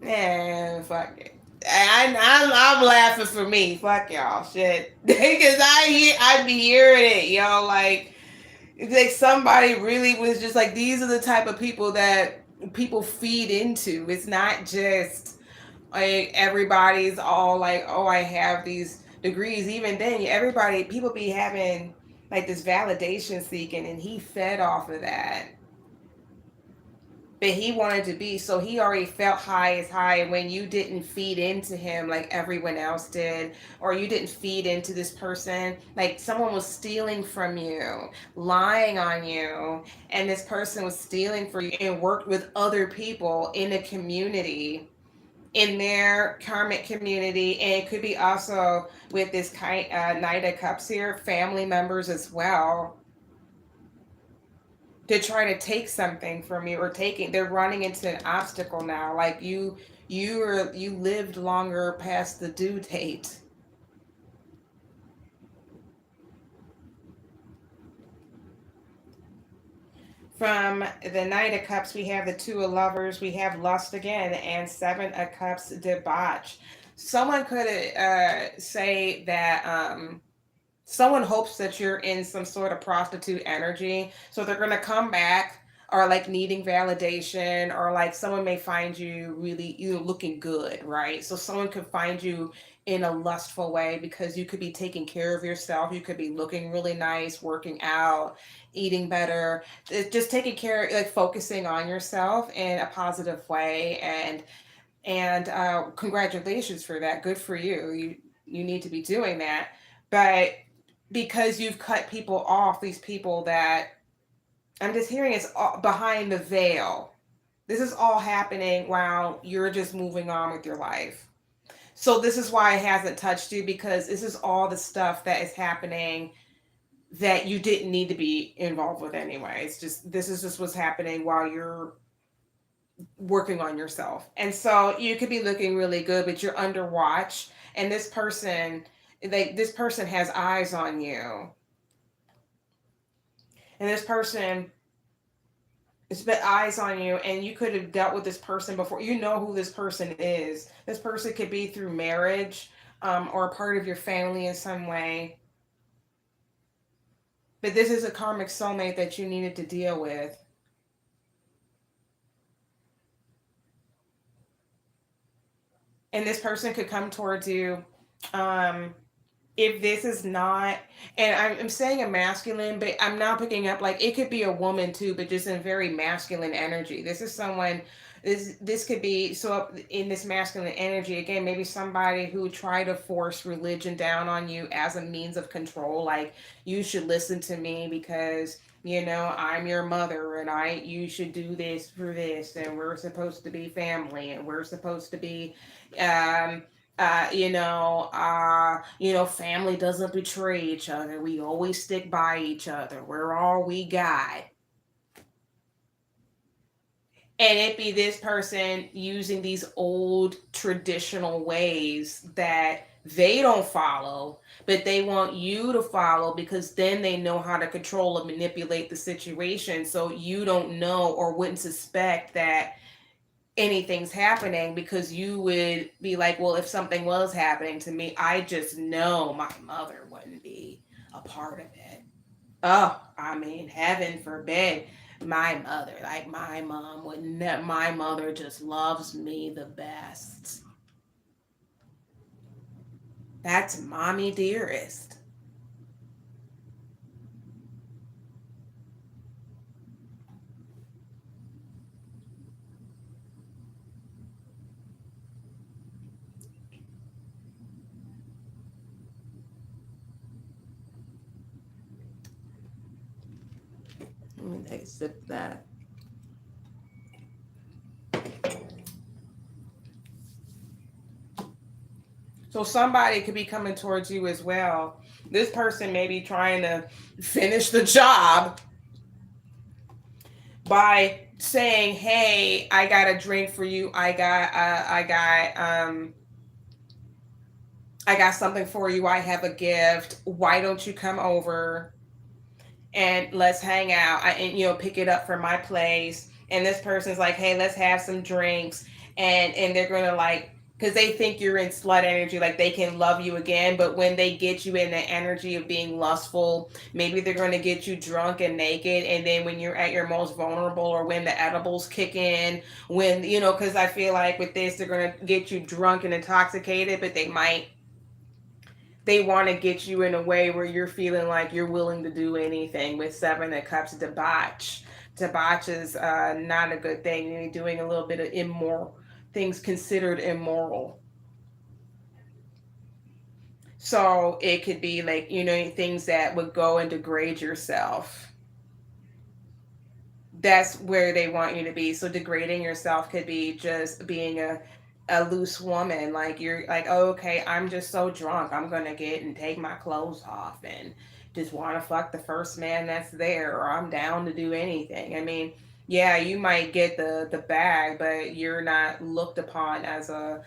Man, fuck it. I'm laughing for me. Fuck y'all, shit. Because I be hearing it, yo. Like, it's like somebody really was just like, these are the type of people that people feed into. It's not just like everybody's all like, oh, I have these degrees. Even then, people be having like this validation seeking, and he fed off of that. But he wanted to be, so he already felt high as high when you didn't feed into him like everyone else did, or you didn't feed into this person. Like someone was stealing from you, lying on you, and this person was stealing for you and worked with other people in a community, in their karmic community. And it could be also with this Knight of Cups here, family members as well, to try to take something from you, or they're running into an obstacle now. Like you lived longer past the due date. From the Knight of Cups, we have the Two of Lovers, we have Lust again, and Seven of Cups, Debauch. Someone could say that someone hopes that you're in some sort of prostitute energy, so they're going to come back or like needing validation, or like someone may find you really, looking good, right? So someone could find you in a lustful way because you could be taking care of yourself, you could be looking really nice, working out, eating better, just taking care, like focusing on yourself in a positive way. And congratulations for that, good for you. You need to be doing that. But because you've cut people off, these people that I'm just hearing is behind the veil. This is all happening while you're just moving on with your life. So this is why it hasn't touched you, because this is all the stuff that is happening that you didn't need to be involved with anyway. It's just, this is just what's happening while you're working on yourself. And so you could be looking really good, but you're under watch, and this person has eyes on you. And this person, it's been eyes on you, and you could have dealt with this person before. You know who this person is. This person could be through marriage, or a part of your family in some way. But this is a karmic soulmate that you needed to deal with. And this person could come towards you. If this is not, and I'm saying a masculine, but I'm now picking up like it could be a woman too, but just in very masculine energy. This is someone, this could be, so in this masculine energy again, maybe somebody who tried to force religion down on you as a means of control. Like, you should listen to me because I'm your mother, and you should do this for this, and we're supposed to be family, and we're supposed to be um family doesn't betray each other. We always stick by each other. We're all we got. And it be this person using these old traditional ways that they don't follow, but they want you to follow, because then they know how to control and manipulate the situation. So you don't know or wouldn't suspect that anything's happening, because you would be like, well, if something was happening to me, I just know my mother wouldn't be a part of it. Oh, I mean, heaven forbid my mother, like my mom would never, my mother just loves me the best. That's mommy dearest. Let me take a sip of that. So somebody could be coming towards you as well. This person may be trying to finish the job by saying, "Hey, I got a drink for you. I got something for you. I have a gift. Why don't you come over and let's hang out, and pick it up from my place?" And this person's like, "Hey, let's have some drinks." And they're going to, like, because they think you're in slut energy, like they can love you again. But when they get you in the energy of being lustful, maybe they're going to get you drunk and naked. And then when you're at your most vulnerable, or when the edibles kick in, when, because I feel like with this, they're going to get you drunk and intoxicated, but they want to get you in a way where you're feeling like you're willing to do anything. With Seven of Cups, debauch is not a good thing. You're doing a little bit of immoral things, considered immoral. So it could be like, things that would go and degrade yourself. That's where they want you to be. So degrading yourself could be just being a loose woman. Like, you're like, oh, okay, I'm just so drunk, I'm gonna get and take my clothes off and just want to fuck the first man that's there, or I'm down to do anything. I mean, yeah, you might get the bag, but you're not looked upon as a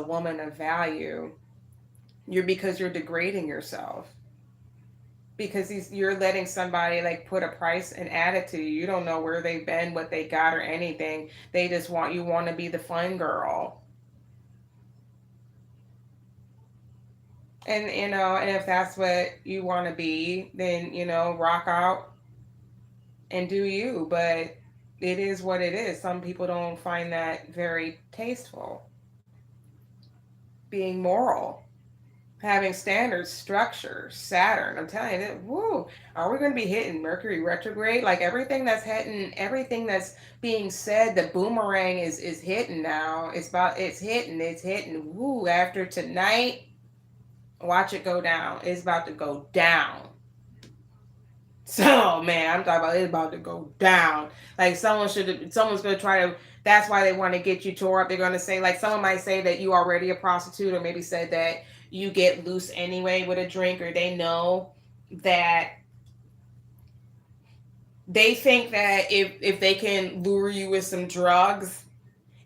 woman of value. Because you're degrading yourself, because you're letting somebody like put a price and add it to you. You don't know where they've been, what they got, or anything. They just want to be the fun girl. And and if that's what you want to be, then rock out and do you. But it is what it is. Some people don't find that very tasteful. Being moral, having standards, structure, Saturn. I'm telling you, that, woo, are we going to be hitting Mercury retrograde? Like everything that's hitting, everything that's being said, the boomerang is hitting now. It's hitting. Woo! After tonight, watch it go down. It's about to go down. So man, I'm talking about it's about to go down. Like someone's gonna try to. That's why they want to get you tore up. They're gonna say like someone might say that you already a prostitute, or maybe said that you get loose anyway with a drink, or they know that they think that if they can lure you with some drugs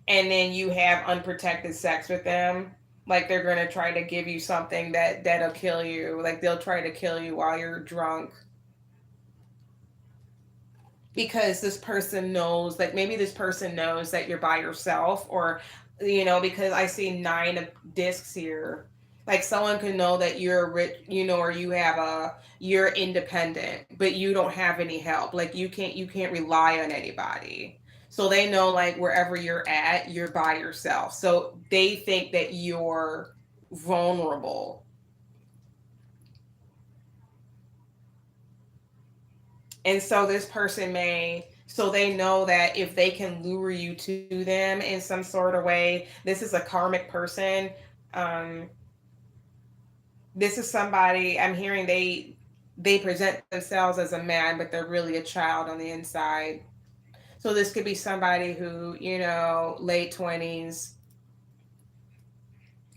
and then you have unprotected sex with them, like they're gonna try to give you something that'll kill you. Like they'll try to kill you while you're drunk because this person knows, like maybe this person knows that you're by yourself, or because I see 9 of discs here. Like someone can know that you're rich, or you're independent, but you don't have any help. Like you can't rely on anybody. So they know like wherever you're at, you're by yourself. So they think that you're vulnerable. And so this person may, so they know that if they can lure you to them in some sort of way, this is a karmic person. Um, this is somebody I'm hearing they present themselves as a man, but they're really a child on the inside. So this could be somebody who, late 20s,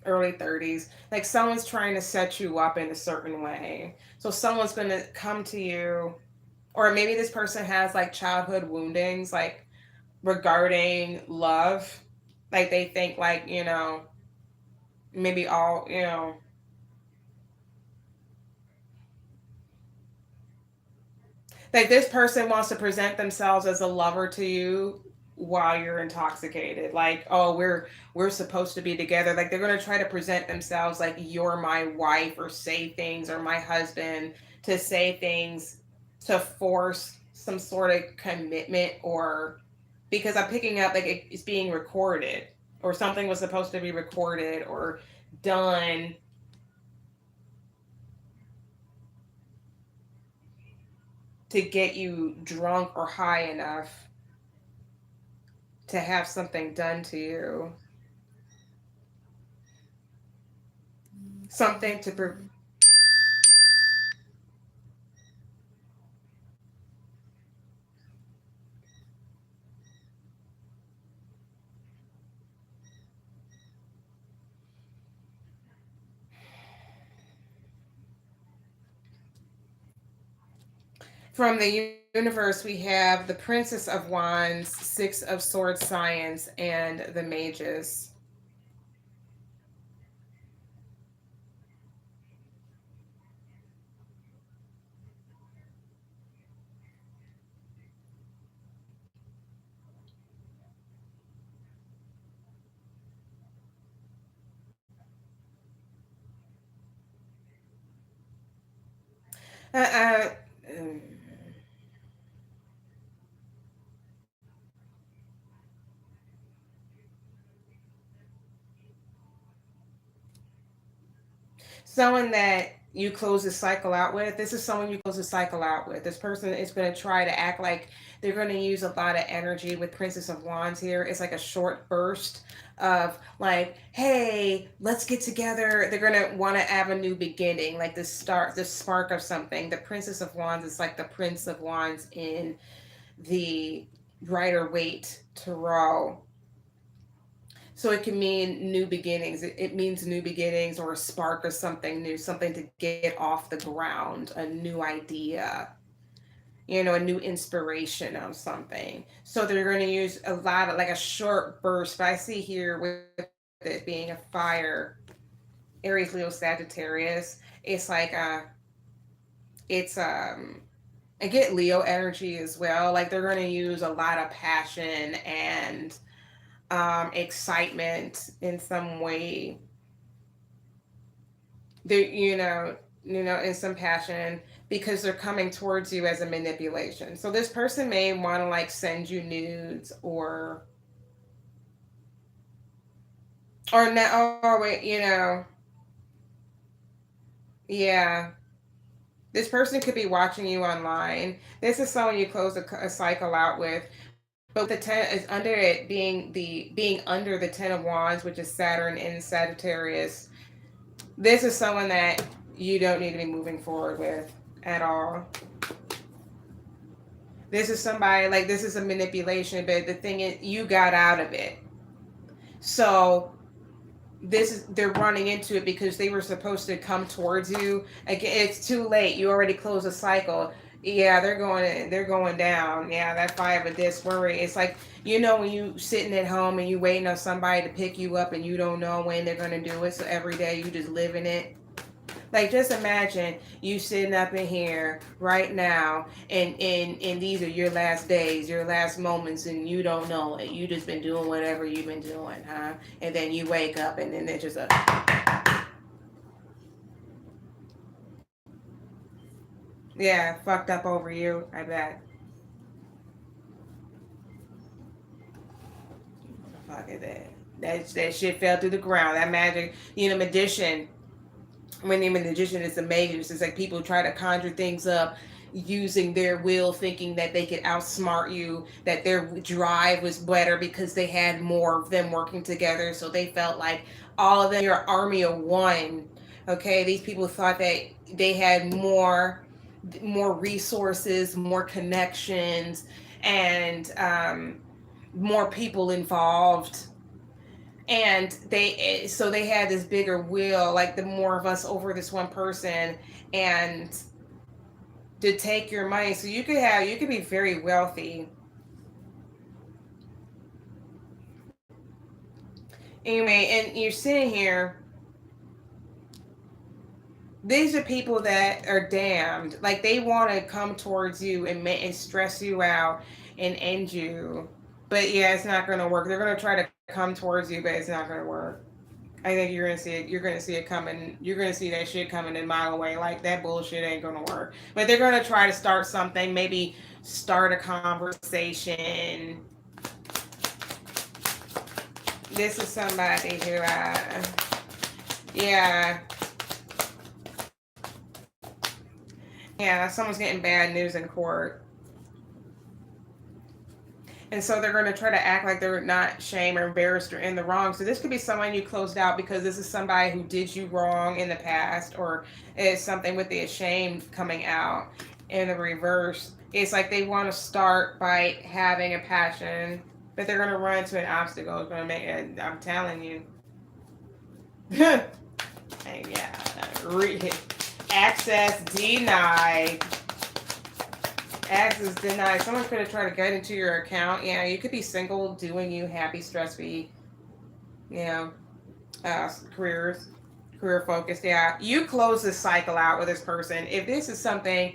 early 30s, like someone's trying to set you up in a certain way. So someone's going to come to you, or maybe this person has like childhood woundings, like regarding love. Like they think like, maybe all, like this person wants to present themselves as a lover to you while you're intoxicated. Like, oh, we're supposed to be together. Like they're going to try to present themselves like you're my wife, or say things, or my husband, to say things to force some sort of commitment, or because I'm picking up like it's being recorded, or something was supposed to be recorded or done to get you drunk or high enough to have something done to you. Something to from the universe. We have the Princess of Wands, Six of Swords, Science, and the Mages. Uh, uh, um, Someone that you close the cycle out with. This is someone you close the cycle out with. This person is going to try to act like they're going to use a lot of energy with Princess of Wands here. It's like a short burst of like, hey, let's get together. They're going to want to have a new beginning, like the spark of something. The Princess of Wands is like the Prince of Wands in the Rider Waite Tarot. So it can mean new beginnings. It means new beginnings, or a spark of something new, something to get off the ground, a new idea, a new inspiration of something. So they're going to use a lot of like a short burst. But I see here with it being a fire, Aries, Leo, Sagittarius, it's like it's I get Leo energy as well. Like they're going to use a lot of passion and excitement in some way. They, in some passion, because they're coming towards you as a manipulation. So this person may want to like send you nudes, or now, or wait, yeah. This person could be watching you online. This is someone you close a cycle out with. But with the ten is under it being under the 10 of Wands, which is Saturn in Sagittarius. This is someone that you don't need to be moving forward with at all. This is somebody, like, this is a manipulation, but the thing is, you got out of it. So they're running into it because they were supposed to come towards you. Again, it's too late. You already closed a cycle. Yeah, they're going down. Yeah, that 5 of this worry. It's like, when you sitting at home and you waiting on somebody to pick you up and you don't know when they're gonna do it. So every day you just live in it. Like, just imagine you sitting up in here right now, and these are your last days, your last moments, and you don't know it. You just been doing whatever you've been doing, huh? And then you wake up, and then it's just yeah, fucked up over you, I bet. Fuck is that? That shit fell through the ground. That magic, magician. When the magician is a magus, it's like people try to conjure things up using their will, thinking that they could outsmart you, that their drive was better because they had more of them working together. So they felt like all of them, your army of one. Okay, these people thought that they had more resources, more connections, and more people involved, and they had this bigger will, like the more of us over this one person, and to take your money. So you could be very wealthy. Anyway, and you're sitting here, these are people that are damned, like they want to come towards you and stress you out and end you, but yeah, it's not going to work. They're going to try to come towards you, but it's not going to work. I think you're gonna see it. You're gonna see it coming. You're gonna see that shit coming a mile away. Like, that bullshit ain't gonna work. But they're gonna try to start something. Maybe start a conversation. This is somebody who, yeah, yeah. Someone's getting bad news in court. And so they're going to try to act like they're not shame or embarrassed or in the wrong. So this could be someone you closed out because this is somebody who did you wrong in the past, or it's something with the ashamed coming out in the reverse. It's like they want to start by having a passion, but they're going to run into an obstacle. It's going to make it, I'm telling you. Yeah, access denied. Access denied. Someone could have tried to get into your account. Yeah, you could be single, doing you happy, stress free. You know, careers, career focused. Yeah, you close this cycle out with this person. If this is something,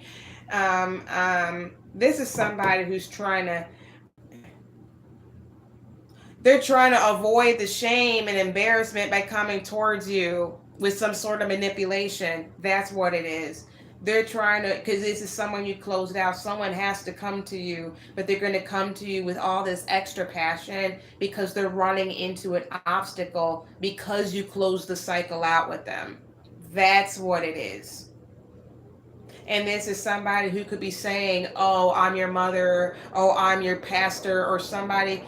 this is somebody who's trying to. They're trying to avoid the shame and embarrassment by coming towards you with some sort of manipulation. That's what it is. They're trying to, because this is someone you closed out. Someone has to come to you, but they're going to come to you with all this extra passion because they're running into an obstacle because you closed the cycle out with them. That's what it is. And this is somebody who could be saying, "Oh, I'm your mother. Oh, I'm your pastor," or somebody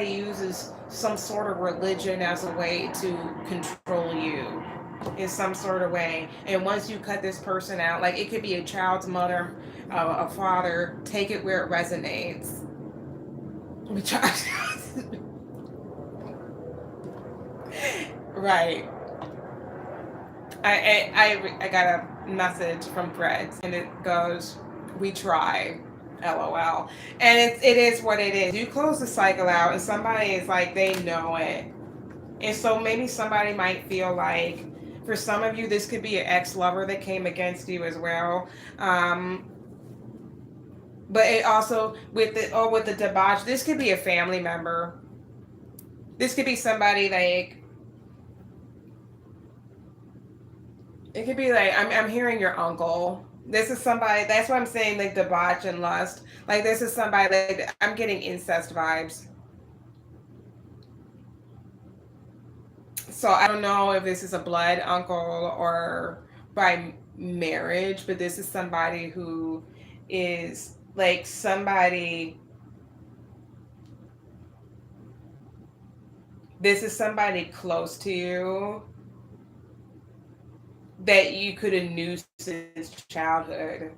uses some sort of religion as a way to control you in some sort of way. And once you cut this person out, like, it could be a child's mother, a father, take it where it resonates. Right. I got a message from Threads, and it goes, "We try, LOL." And it is what it is. You close the cycle out, and somebody is like, they know it. And so maybe somebody might feel like, for some of you, this could be an ex-lover that came against you as well. But it also, with the debauch, this could be a family member. This could be somebody like, It could be like I'm hearing your uncle. This is somebody. That's what I'm saying. Like debauch and lust. Like this is somebody. Like I'm getting incest vibes. So I don't know if this is a blood uncle or by marriage, but this is somebody who is like somebody. This is somebody close to you that you could have knew since childhood.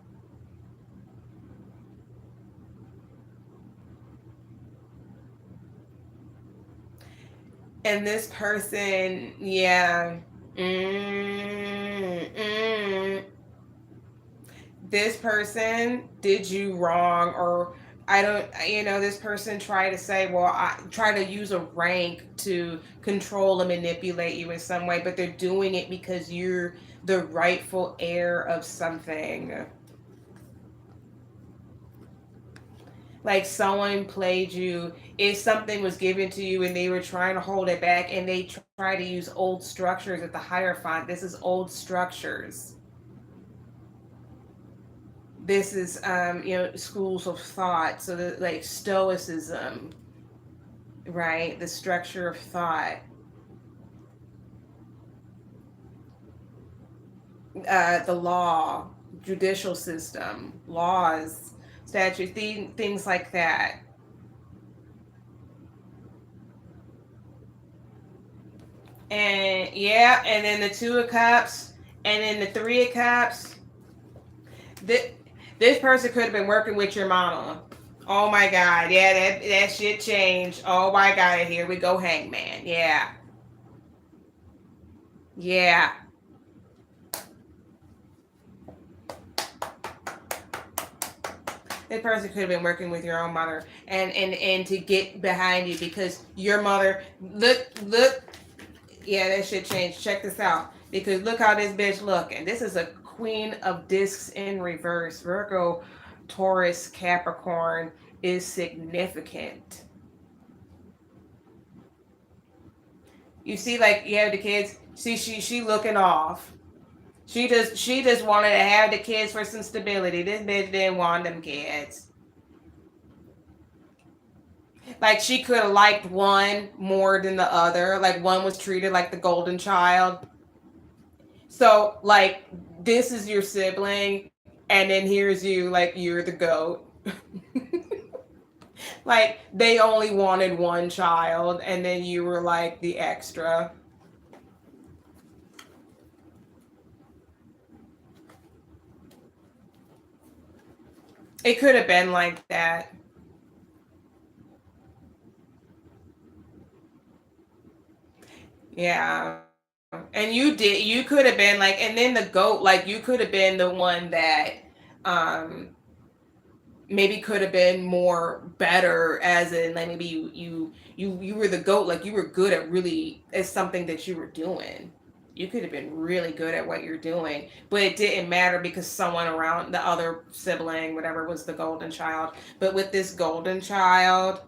And this person, yeah. Mm, mm, this person did you wrong, or I don't, this person tried to say, well, I try to use a rank to control and manipulate you in some way, but they're doing it because you're the rightful heir of something. Like someone played you, if something was given to you and they were trying to hold it back, and they try to use old structures at the higher font. This is old structures. This is schools of thought, so like stoicism, right? The structure of thought, the law, judicial system, laws, statutes, things like that. And yeah, and then the two of cups, and then the three of cups. This, this person could have been working with your mama. Oh my god, yeah, that shit changed. Oh my god, here we go, hangman. Yeah, yeah. This person could have been working with your own mother, and to get behind you because your mother. Look. Yeah, that shit changed. Check this out, because look how this bitch looking. This is a queen of discs in reverse. Virgo, Taurus, Capricorn is significant. You see, like you have the kids. See, she looking off. She just wanted to have the kids for some stability. This bitch didn't want them kids. Like she could have liked one more than the other. Like one was treated like the golden child. So like this is your sibling, and then here's you, like you're the goat. Like they only wanted one child, and then you were like the extra. It could have been like that. Yeah. And you could have been like, and then the goat, like you could have been the one that um maybe could have been more better, as in like maybe you were the goat, like you were good at really at something that you were doing. You could have been really good at what you're doing, but it didn't matter because someone around the other sibling, whatever, was the golden child. But with this golden child,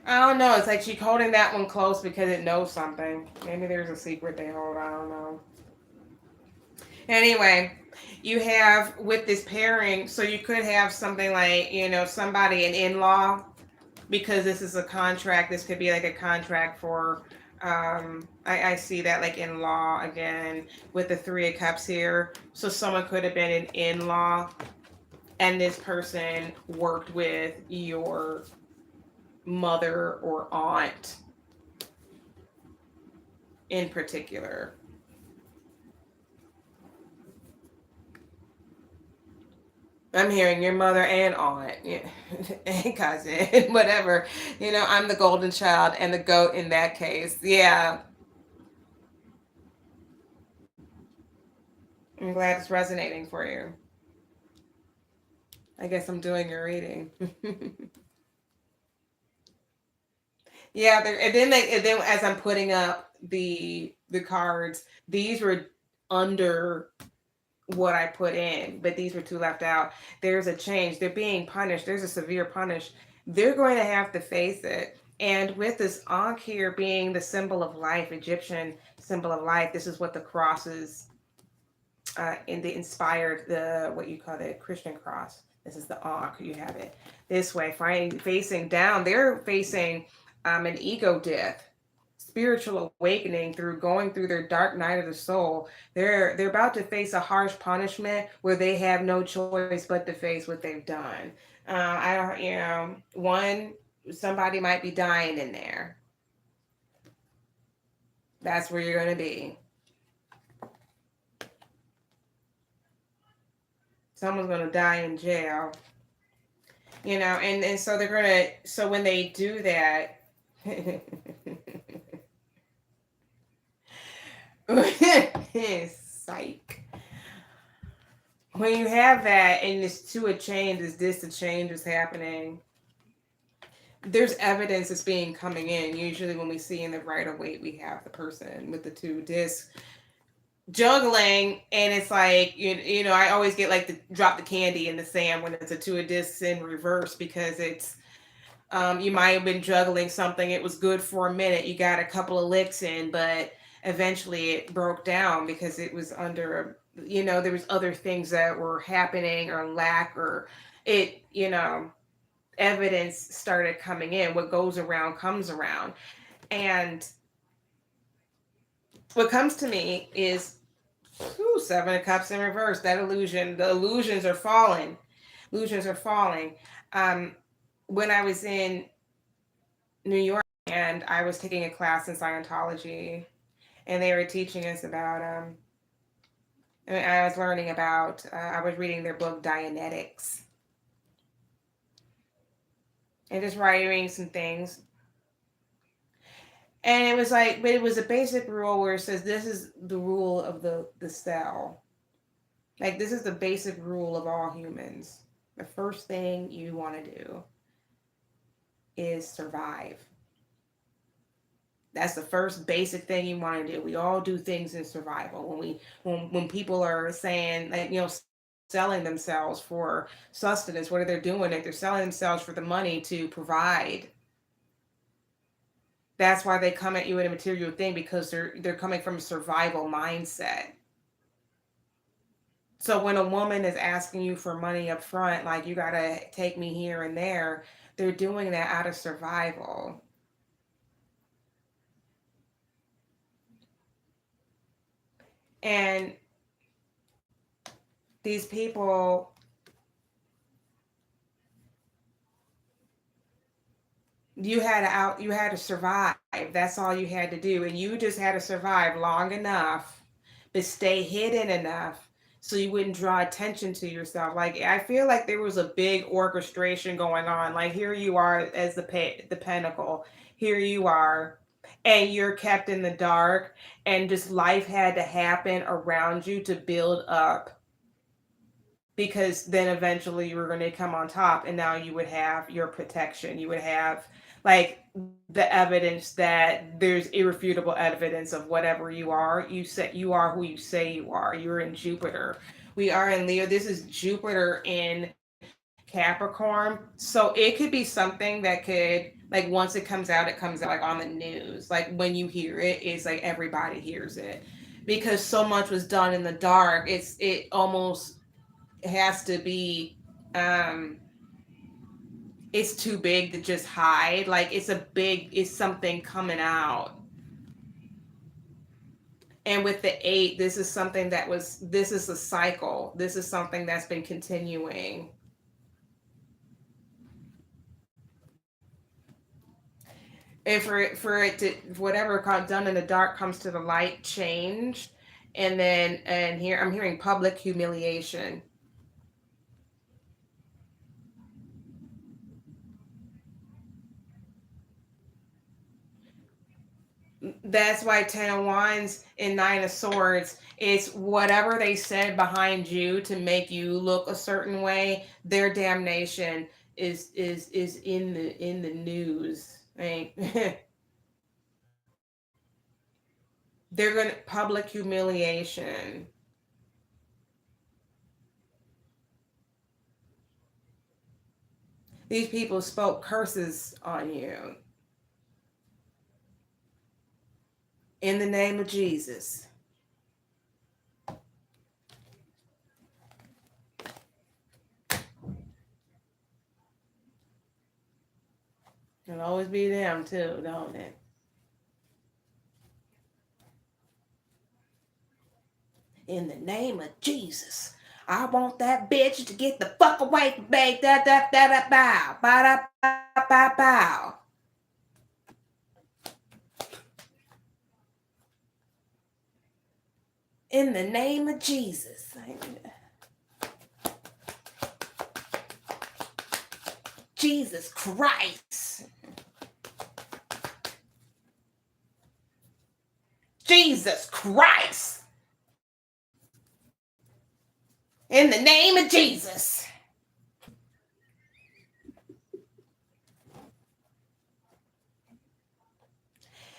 I don't know. It's like she's holding that one close because it knows something. Maybe there's a secret they hold. I don't know. Anyway, you have with this pairing, so you could have something like, somebody, an in law, because this is a contract. This could be like a contract for, I see that like in law again with the three of cups here. So someone could have been an in law, and this person worked with your mother or aunt in particular. I'm hearing your mother and aunt, yeah, and cousin, whatever. I'm the golden child and the goat in that case. Yeah, I'm glad it's resonating for you. I guess I'm doing your reading. Yeah, and then as I'm putting up the cards, these were under what I put in, but these were two left out. There's a change. They're being punished. There's a severe punish. They're going to have to face it. And with this Ankh here being the symbol of life, Egyptian symbol of life, this is what the cross is in the inspired, the what you call the Christian cross. This is the Ankh. You have it this way, facing down. They're facing an ego death, spiritual awakening through going through their dark night of the soul. They're about to face a harsh punishment where they have no choice but to face what they've done. I don't, one somebody might be dying in there. That's where you're gonna be. Someone's gonna die in jail. And so they're gonna. So when they do that. Psych. When you have that and it's to a change, is this the change is happening? There's evidence that's being coming in. Usually when we see in the Rider Waite, we have the person with the two discs juggling, and it's like I always get like the drop the candy in the sand when it's a two of discs in reverse, because it's you might have been juggling something, it was good for a minute, you got a couple of licks in, but eventually it broke down because it was under, there was other things that were happening or lack, or it, evidence started coming in. What goes around comes around. And what comes to me is Seven of Cups in reverse. That illusion, the illusions are falling. Illusions are falling. When I was in New York and I was taking a class in Scientology, and they were teaching us about, I was learning about, I was reading their book, Dianetics, and just writing some things. And it was like, but it was a basic rule where it says this is the rule of the cell. Like, this is the basic rule of all humans. The first thing you want to do is survive. That's the first basic thing you want to do. We all do things in survival. When people are saying, like, selling themselves for sustenance, what are they doing? They're selling themselves for the money to provide. That's why they come at you with a material thing, because they're coming from a survival mindset. So when a woman is asking you for money up front, like, you gotta take me here and there, they're doing that out of survival. And these people, you had to survive. That's all you had to do. And you just had to survive long enough, but stay hidden enough so you wouldn't draw attention to yourself. Like, I feel like there was a big orchestration going on. Like, here you are as the pentacle. Here you are, and you're kept in the dark, and just life had to happen around you to build up, because then eventually you were going to come on top, and now you would have your protection. You would have, like, the evidence that there's irrefutable evidence of whatever you are. You are who you say you are. You're in Jupiter. We are in Leo. This is Jupiter in Capricorn. So it could be something that could, like, once it comes out like on the news. Like, when you hear it, it's like everybody hears it, because so much was done in the dark. It almost has to be, it's too big to just hide. Like, it's something coming out. And with the 8, this is a cycle. This is something that's been continuing. And for it to, whatever done in the dark comes to the light, change. And here I'm hearing public humiliation. That's why 10 of Wands and 9 of Swords, it's whatever they said behind you to make you look a certain way. Their damnation is in the news. Like, they're going to public humiliation. These people spoke curses on you in the name of Jesus. It'll always be them too, don't it? In the name of Jesus. I want that bitch to get the fuck away from me. Da da da da bow. Ba da ba ba bow. In the name of Jesus. Jesus Christ. Jesus Christ. In the name of Jesus.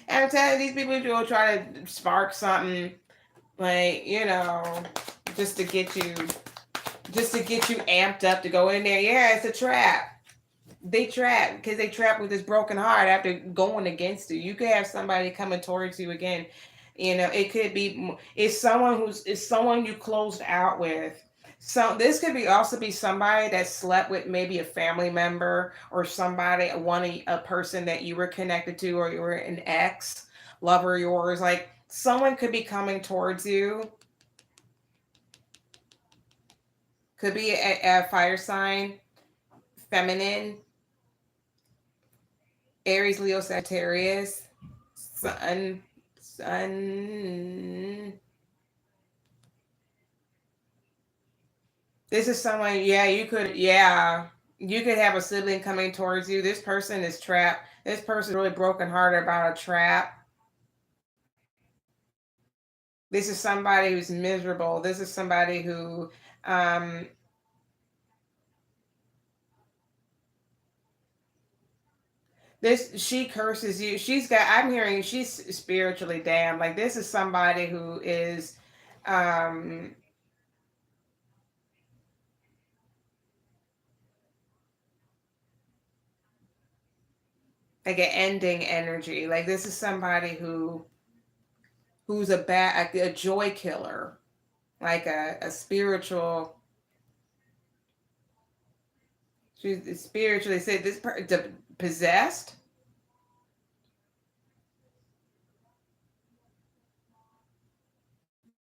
And I'm telling you, these people will try to spark something, like, just to get you, amped up to go in there. Yeah, it's a trap. They trap because they trap with this broken heart after going against you. You could have somebody coming towards you again. It could be it's someone you closed out with. So this could be also be somebody that slept with maybe a family member or somebody, a person that you were connected to, or you were an ex lover of yours. Like, someone could be coming towards you. Could be a fire sign, feminine, Aries, Leo, Sagittarius, Sun. This is someone, yeah, you could have a sibling coming towards you. This person is trapped. This person is really brokenhearted about a trap. This is somebody who's miserable. This is somebody who, um, she curses you. I'm hearing she's spiritually damned. Like, this is somebody who is, um, like an ending energy. Like, this is somebody who's a joy killer, like a spiritual. She's spiritually said possessed.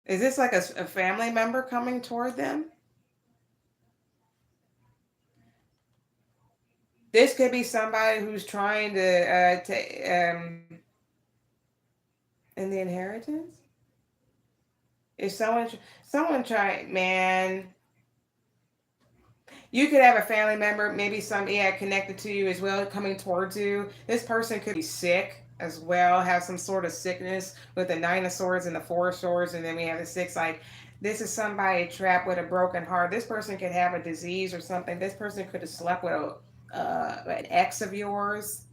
Is this like a family member coming toward them? This could be somebody who's trying in the inheritance. Is someone trying, man? You could have a family member, maybe connected to you as well, coming towards you. This person could be sick as well, have some sort of sickness with the Nine of Swords and the Four of Swords, and then we have the Six. Like, this is somebody trapped with a broken heart. This person could have a disease or something. This person could have slept with an ex of yours,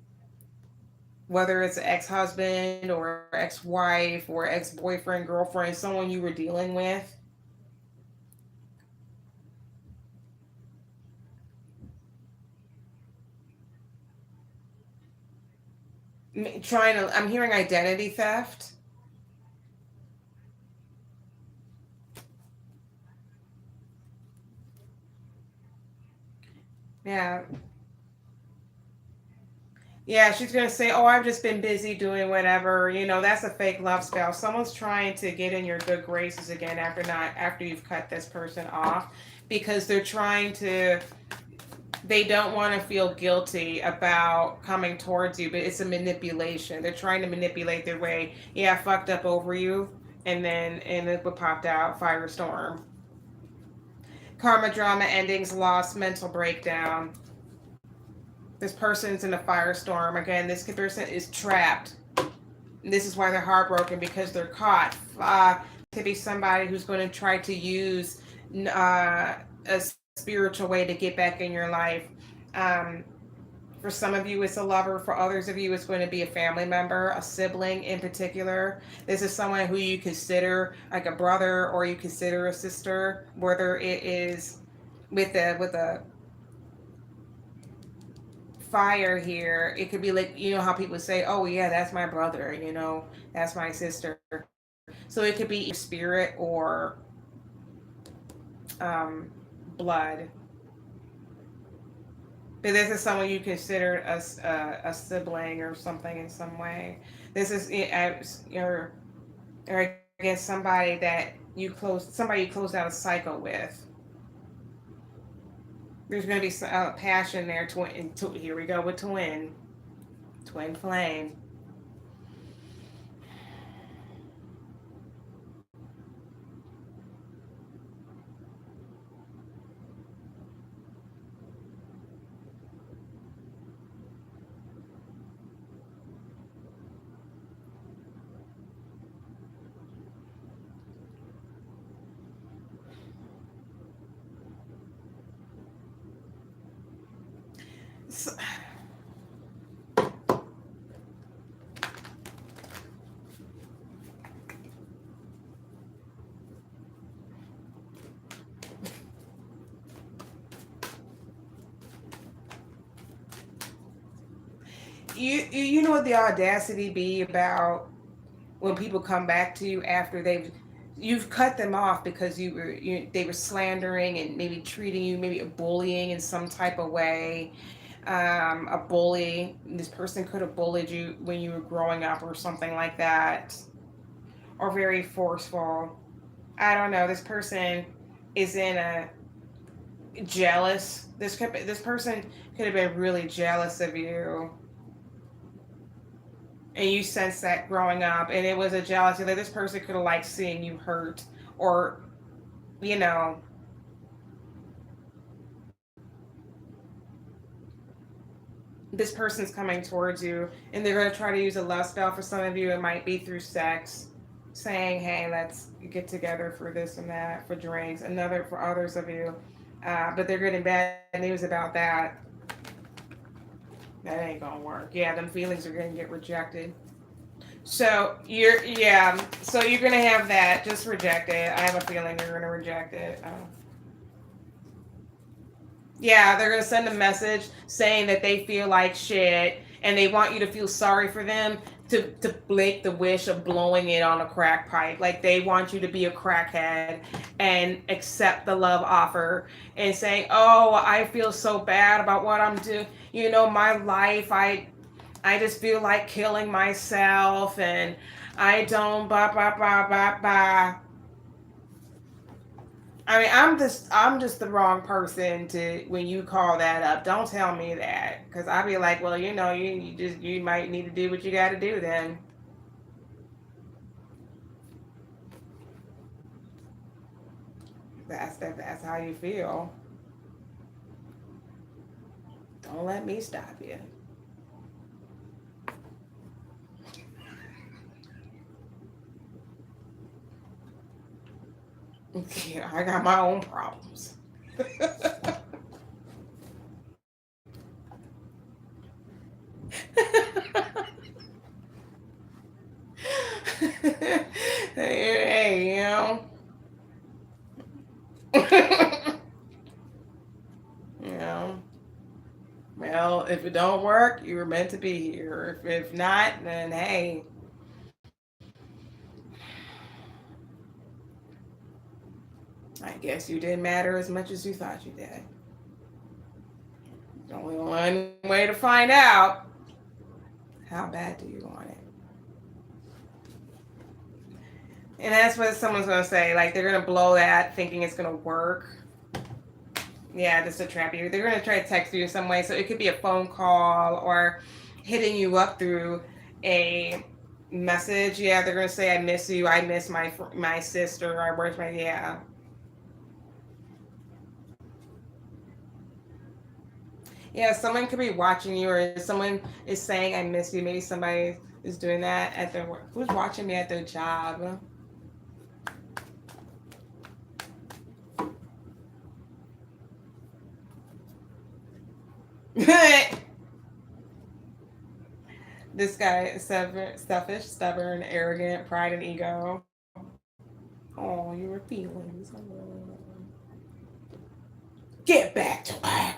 whether it's an ex-husband or ex-wife or ex-boyfriend, girlfriend, someone you were dealing with. I'm hearing identity theft. Yeah. Yeah, she's gonna say, "Oh, I've just been busy doing whatever." That's a fake love spell. Someone's trying to get in your good graces again after you've cut this person off, because they're trying to. They don't want to feel guilty about coming towards you, but it's a manipulation. They're trying to manipulate their way. Yeah, I fucked up over you, and it popped out firestorm. Karma, drama, endings, loss, mental breakdown. This person's in a firestorm. Again, this person is trapped. This is why they're heartbroken, because they're caught. To be somebody who's going to try to use a spiritual way to get back in your life. Um, For some of you, it's a lover. For others of you, it's going to be a family member, a sibling in particular. This is someone who you consider like a brother or you consider a sister, whether it is with a fire here. It could be like, you know how people say, oh yeah, that's my brother, that's my sister. So it could be spirit or um, blood. But this is someone you consider a sibling or something in some way. This is or I guess somebody you closed out a cycle with. There's going to be passion there. Here we go with twin flame. So, you know what the audacity be about when people come back to you after you've cut them off because they were slandering and maybe treating you, maybe bullying in some type of way. A bully, this person could have bullied you when you were growing up or something like that, or very forceful. I don't know. This person is in a jealous. This person could have been really jealous of you, and you sensed that growing up, and it was a jealousy that this person could have liked seeing you hurt, or you know, this person's coming towards you, and they're going to try to use a love spell. For some of you, it might be through sex, saying, "Hey, let's get together for this and that, for drinks." Another for others of you, but they're getting bad news about that. That ain't gonna work. Yeah, them feelings are gonna get rejected. So you're gonna have that. Just reject it. I have a feeling you're gonna reject it. Yeah, they're gonna send a message saying that they feel like shit and they want you to feel sorry for them to make the wish of blowing it on a crack pipe. Like they want you to be a crackhead and accept the love offer and saying, "Oh, I feel so bad about what I'm doing. My life. I just feel like killing myself and I don't ba ba ba ba ba." I mean, I'm just the wrong person to when you call that up. Don't tell me that because I'll be like, well, you might need to do what you got to do then. That's how you feel. Don't let me stop you. Yeah, I got my own problems. Hey, you know. Well, if it don't work, you were meant to be here. If not, then hey, I guess you didn't matter as much as you thought you did. There's only one way to find out. How bad do you want it? And that's what someone's going to say. Like, they're going to blow that thinking it's going to work. Yeah, just to trap you. They're going to try to text you in some way. So it could be a phone call or hitting you up through a message. Yeah, they're going to say, I miss you. I miss my sister. I where's my, yeah. Yeah, someone could be watching you, or someone is saying, I miss you. Maybe somebody is doing that at their work. Who's watching me at their job? This guy is selfish, stubborn, arrogant, pride and ego. Oh, your feelings. Get back to work.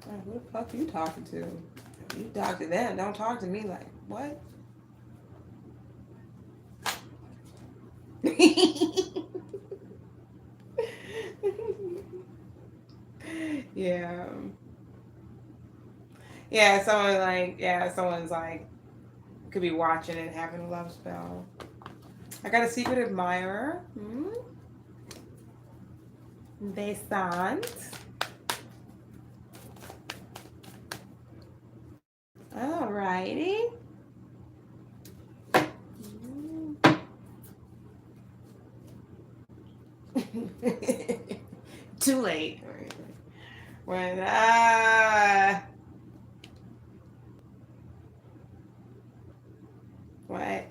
Oh, who the fuck you talking to? You talk to them. Don't talk to me like what? Yeah. Someone's like could be watching and having a love spell. I got a secret admirer. Descent. Alrighty. Too late. When what?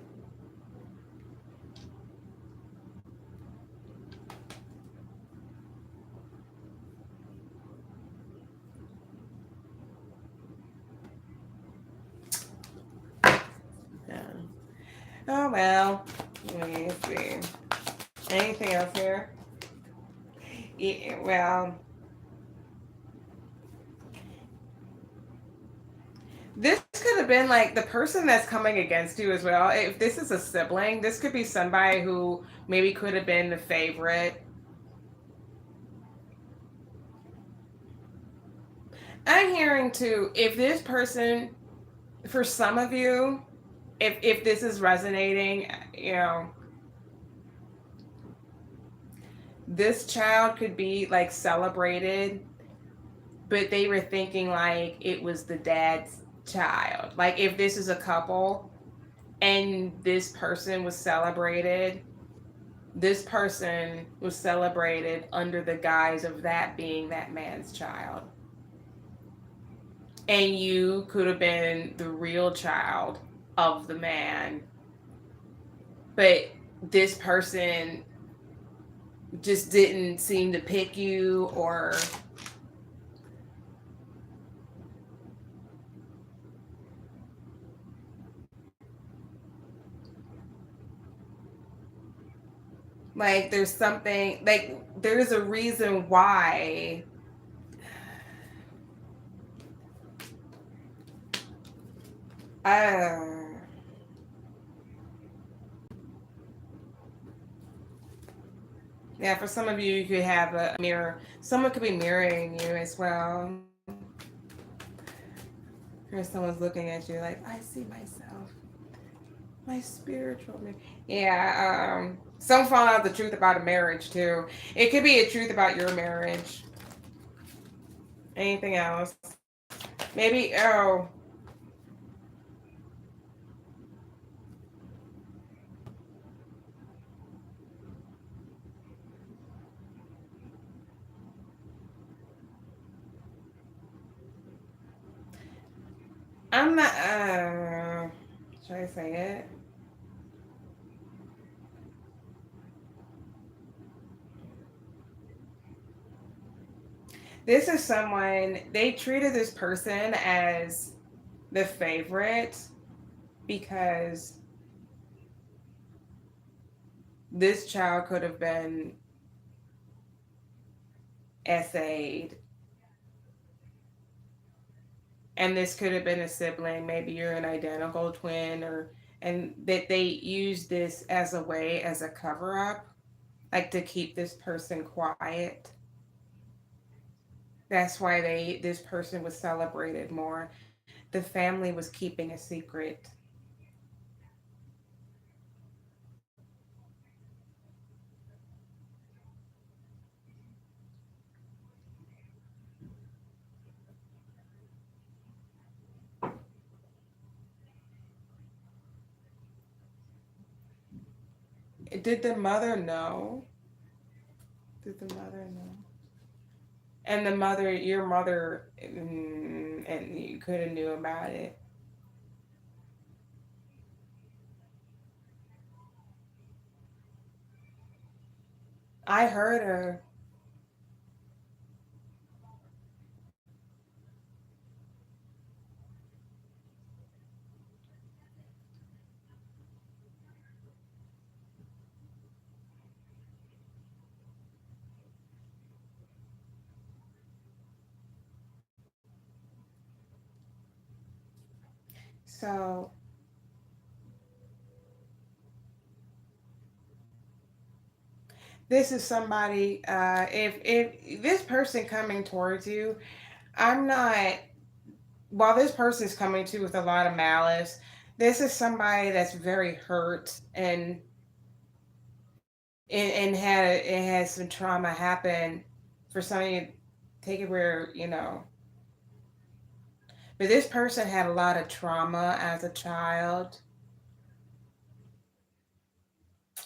Yeah. Oh well. Let me see. Anything else here? Yeah, well, this could have been like the person that's coming against you as well. If this is a sibling, this could be somebody who maybe could have been the favorite. I'm hearing too, if this person, for some of you, if this is resonating, this child could be like celebrated, but they were thinking like it was the dad's child. Like if this is a couple and this person was celebrated under the guise of that being that man's child. And you could have been the real child of the man. But this person just didn't seem to pick you or like there's something like there's a reason why uh yeah, for some of you you could have a mirror. Someone could be mirroring you as well. Or someone's looking at you like, I see myself. My spiritual mirror. Yeah, some found out the truth about a marriage too. It could be a truth about your marriage. Anything else? Maybe I'm not should I say it? This is someone they treated this person as the favorite because this child could have been essayed and this could have been a sibling, maybe you're an identical twin or and that they use this as a way as a cover up like to keep this person quiet. That's why this person was celebrated more. The family was keeping a secret. Did the mother know? Did the mother know? And the mother, your mother, and you could have knew about it. I heard her. So this is somebody, if this person coming towards you, I'm not, while this person is coming to you with a lot of malice, this is somebody that's very hurt and had it has some trauma happen for some of you. Take it where you know, but this person had a lot of trauma as a child,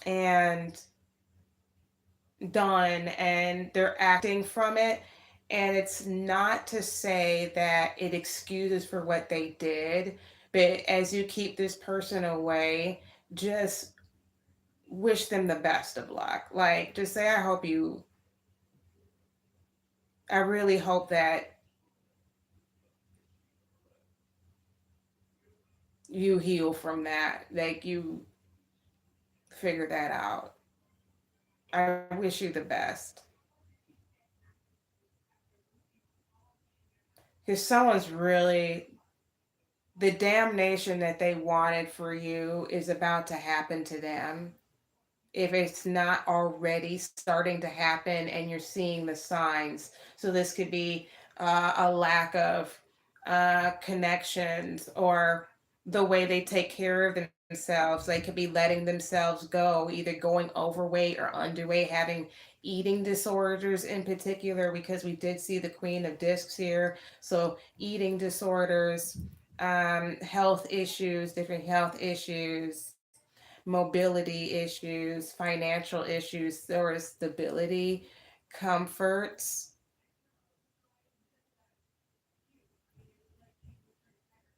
and done, and they're acting from it. And it's not to say that it excuses for what they did, but as you keep this person away, just wish them the best of luck. Like, just say, I really hope that you heal from that. Like, you figure that out. I wish you the best. Because someone's really, the damnation that they wanted for you is about to happen to them, if it's not already starting to happen and you're seeing the signs. So this could be a lack of connections, or the way they take care of themselves. They could be letting themselves go, either going overweight or underweight, having eating disorders in particular, because we did see the Queen of Discs here. So eating disorders, health issues, different health issues, mobility issues, financial issues, or stability, comforts.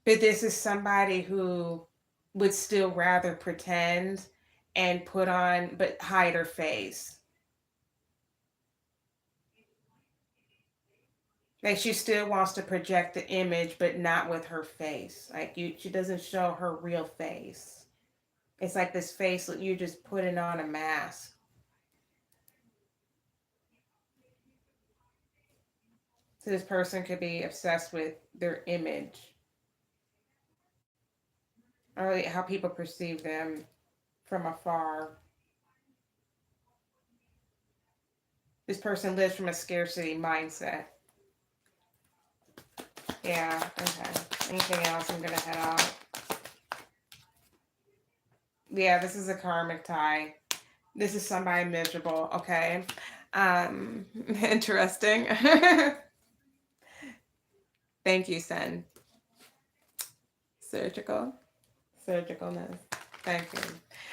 But this is somebody who would still rather pretend and put on, but hide her face. Like, she still wants to project the image, but not with her face. Like, she doesn't show her real face. It's like this face that you're just putting on a mask. So this person could be obsessed with their image, or how people perceive them from afar. This person lives from a scarcity mindset. Yeah, okay. Anything else? I'm gonna head out. Yeah, this is a karmic tie. This is somebody miserable, okay? Interesting. Thank you, Sen. Surgical. Surgicalness. Thank you.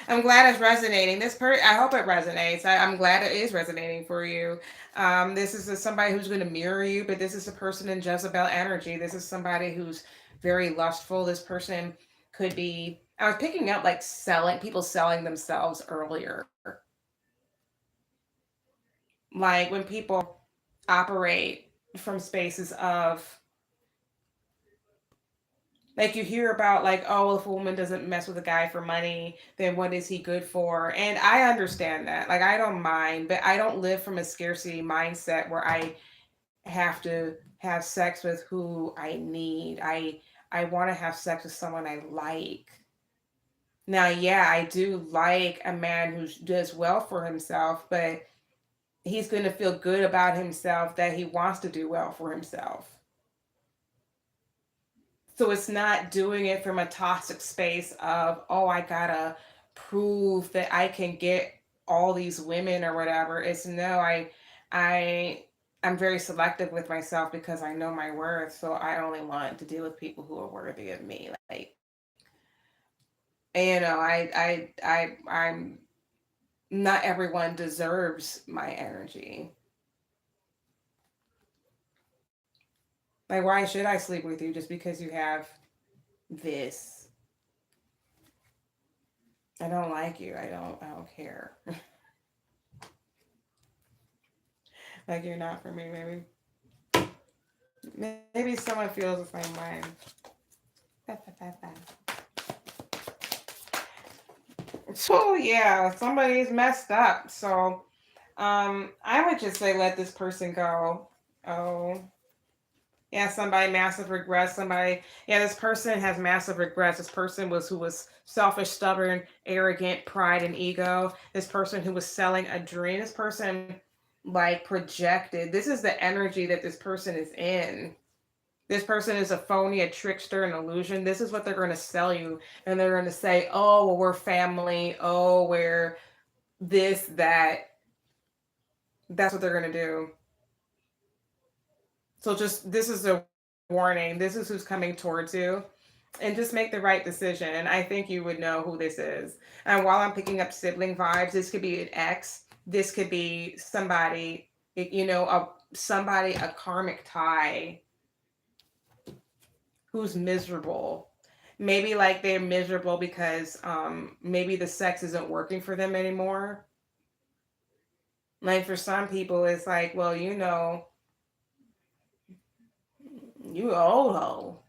I'm glad it's resonating. I hope it resonates. I'm glad it is resonating for you. This is somebody who's going to mirror you, but this is a person in Jezebel energy. This is somebody who's very lustful. This person could be. I was picking up like selling themselves earlier. Like when people operate from spaces of, like, you hear about, like, oh, if a woman doesn't mess with a guy for money, then what is he good for? And I understand that. Like, I don't mind, but I don't live from a scarcity mindset where I have to have sex with who I need. I want to have sex with someone I like. Now, yeah, I do like a man who does well for himself, but he's going to feel good about himself that he wants to do well for himself. So it's not doing it from a toxic space of, oh, I gotta prove that I can get all these women or whatever. It's no, I I'm very selective with myself because I know my worth. So I only want to deal with people who are worthy of me. Like, you know, I'm not everyone deserves my energy. Like, why should I sleep with you just because you have this? I don't like you. I don't care. Like, you're not for me, maybe someone feels the same way. So yeah, somebody's messed up. So I would just say let this person go. Oh, Yeah, somebody massive regrets. Somebody, yeah, this person has massive regrets. This person was who was selfish, stubborn, arrogant, pride and ego. This person who was selling a dream. This person like projected. This is the energy that this person is in. This person is a phony, a trickster, an illusion. This is what they're going to sell you, and they're going to say, "Oh, well, we're family. Oh, we're this, that." That's what they're going to do. So just this is a warning. This is who's coming towards you. And just make the right decision. And I think you would know who this is. And while I'm picking up sibling vibes, this could be an ex. This could be somebody, somebody, a karmic tie who's miserable. Maybe like they're miserable because maybe the sex isn't working for them anymore. Like for some people, it's like, well, you old hoe.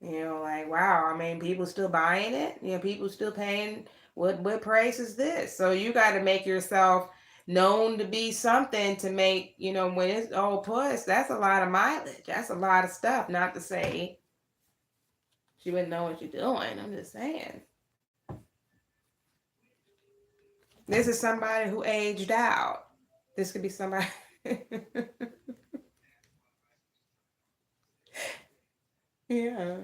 Like wow, I mean, people still buying it. People still paying. What price is this? So you got to make yourself known to be something to make. When it's old puss, that's a lot of mileage. That's a lot of stuff. Not to say she wouldn't know what you're doing. I'm just saying. This is somebody who aged out. This could be somebody. Yeah.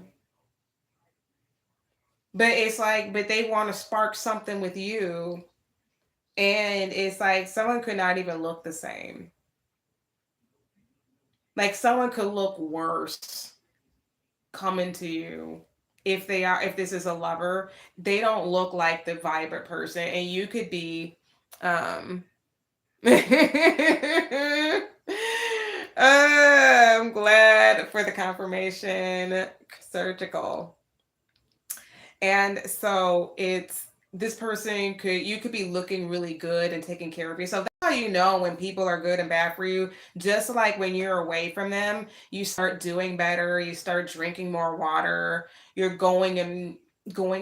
But it's like, but they want to spark something with you. And it's like someone could not even look the same. Like someone could look worse coming to you if this is a lover. They don't look like the vibrant person. And you could be I'm glad for the confirmation. Surgical. And so it's this person could be looking really good and taking care of yourself. That's how you know when people are good and bad for you. Just like when you're away from them, you start doing better, you start drinking more water, you're going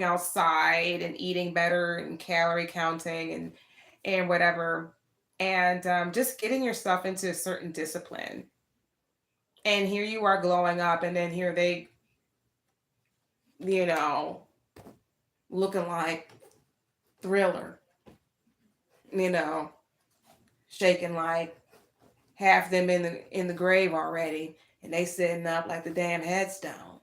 outside and eating better and calorie counting and whatever. And just getting yourself into a certain discipline. And here you are glowing up, and then here they, you know, looking like Thriller, you know, shaking like half them in the grave already, and they sitting up like the damn headstone.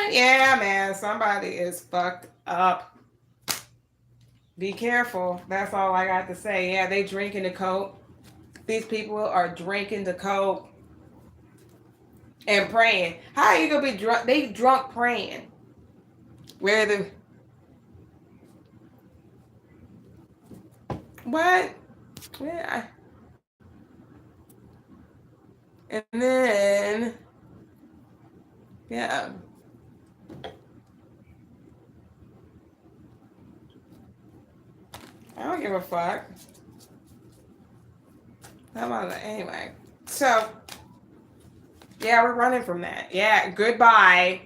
Yeah, man, somebody is fucked up. Be careful. That's all I got to say. Yeah, they drinking the coke. These people are drinking the coke and praying. How are you gonna be drunk? They drunk praying. Where the what? Yeah. And then yeah, I don't give a fuck. How about that? Anyway? So yeah, we're running from that. Yeah, goodbye.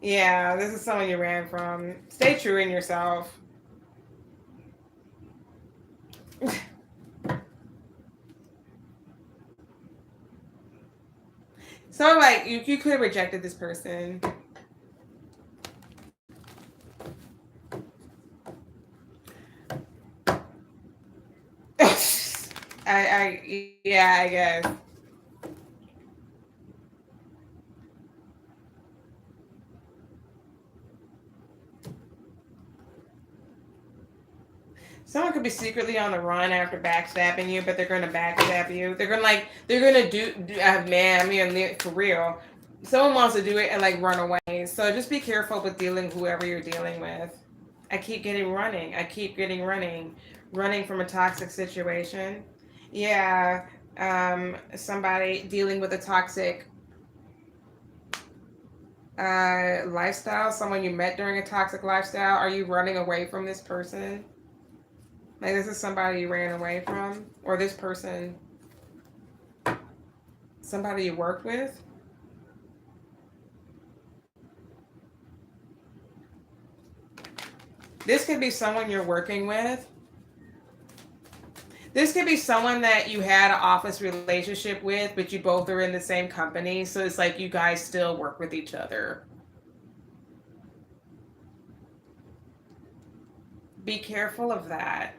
Yeah, this is someone you ran from. Stay true in yourself. So like you could have rejected this person. Yeah, I guess. Someone could be secretly on the run after backstabbing you, but they're gonna backstab you. They're gonna man, I mean, for real. Someone wants to do it and like run away. So just be careful with dealing whoever you're dealing with. I keep getting running. I keep getting running. Running from a toxic situation. Yeah. Somebody dealing with a toxic lifestyle, someone you met during a toxic lifestyle. Are you running away from this person? Like this is somebody you ran away from, or this person, somebody you worked with. This could be someone you're working with. This could be someone that you had an office relationship with, but you both are in the same company. So it's like you guys still work with each other. Be careful of that.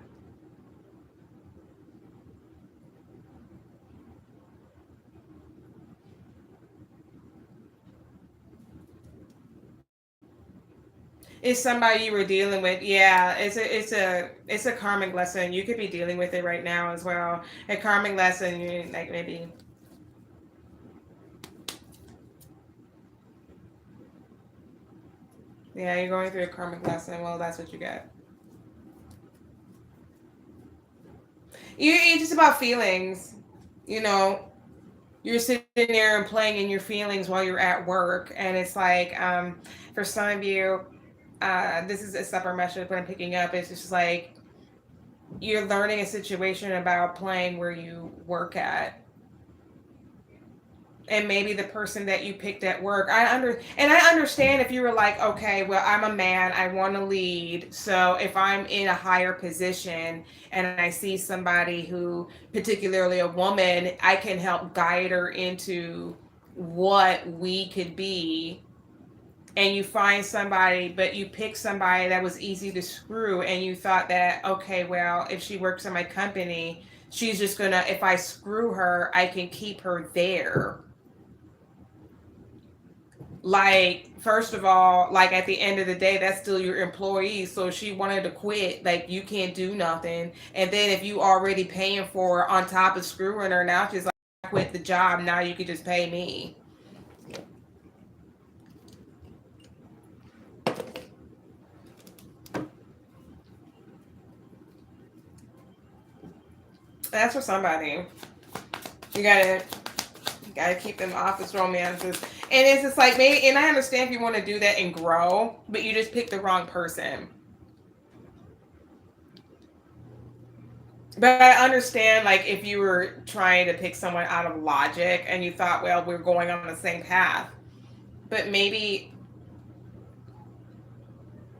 It's somebody you were dealing with. Yeah, it's a karmic lesson. You could be dealing with it right now as well. A karmic lesson, you like maybe. Yeah, you're going through a karmic lesson. Well, that's what you get. It's just about feelings. You know, you're sitting there and playing in your feelings while you're at work, and it's like, for some of you, this is a separate message, but I'm picking up. It's just like you're learning a situation about playing where you work at, and maybe the person that you picked at work. I understand if you were like, okay, well, I'm a man, I want to lead, so if I'm in a higher position and I see somebody who, particularly a woman, I can help guide her into what we could be. And you find somebody, but you pick somebody that was easy to screw, and you thought that, okay, well, if she works in my company, she's just gonna, if I screw her, I can keep her there. Like, first of all, like at the end of the day, that's still your employee. So if she wanted to quit, like, you can't do nothing. And then if you already paying for her on top of screwing her, now she's like, I quit the job, now you could just pay me. That's for somebody. You gotta keep them office romances. And it's just like, maybe, and I understand if you want to do that and grow, but you just picked the wrong person. But I understand, like, if you were trying to pick someone out of logic and you thought, well, we're going on the same path. But maybe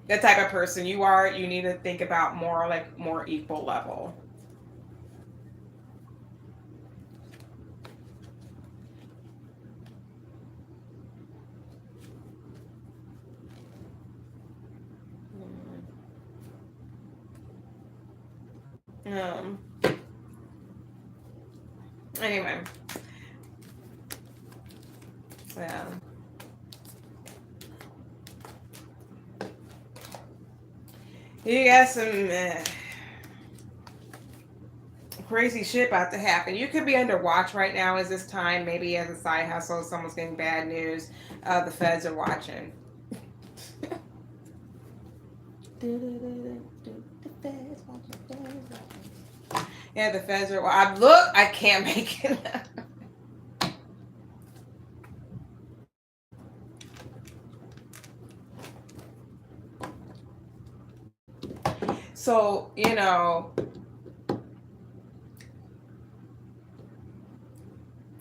the type of person you are, you need to think about more, like, more equal level. Um, anyway, yeah. You got some crazy shit about to happen. You could be under watch right now as this time, maybe as a side hustle, someone's getting bad news. The feds are watching. Yeah, the feds are. Look, I can't make it. So,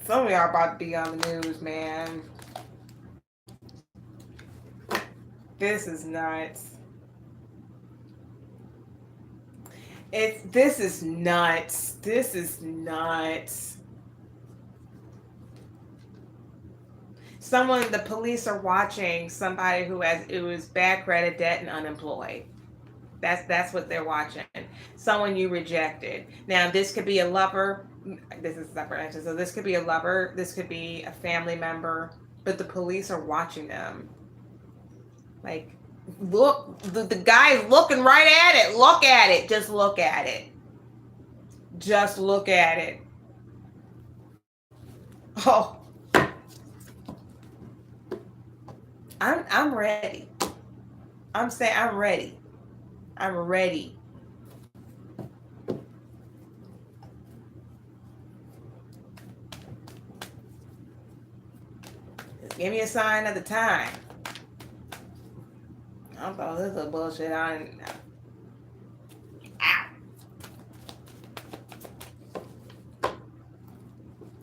some of y'all about to be on the news, man. This is nuts. This is nuts. This is nuts. The police are watching somebody who was bad credit, debt, and unemployed. That's what they're watching. Someone you rejected. Now this could be a lover. This is separate. So this could be a lover. This could be a family member. But the police are watching them. Like, look, the guy's looking right at it. Look at it. Just look at it. Just look at it. Oh, I'm ready. I'm saying I'm ready. I'm ready. Just give me a sign of the time. I thought this was bullshit. Ow.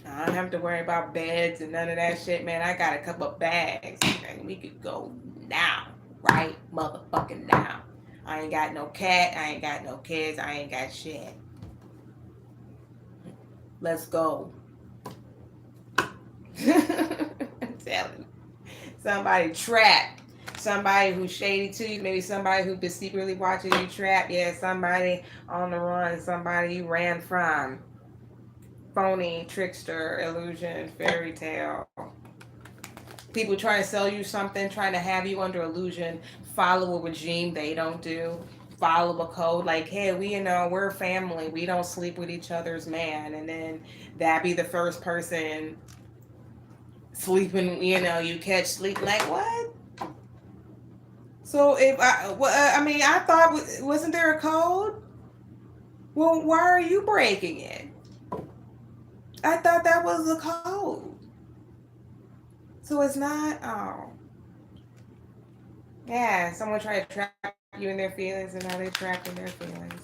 I don't have to worry about beds and none of that shit, man. I got a couple of bags and we could go now. Right motherfucking now. I ain't got no cat. I ain't got no kids. I ain't got shit. Let's go. I'm telling you. Somebody trapped. Somebody who's shady to you. Maybe somebody who's been secretly watching you trap. Yeah, somebody on the run. Somebody you ran from. Phony, trickster, illusion, fairy tale. People trying to sell you something, trying to have you under illusion, follow a regime they don't do, follow a code like, hey, we're a family, we don't sleep with each other's man, and then that be the first person sleeping, you catch sleep like what? So if I thought wasn't there a code? Well, why are you breaking it? I thought that was the code. So it's not. Oh, yeah. Someone tried to trap you in their feelings, and now they're trapped in their feelings.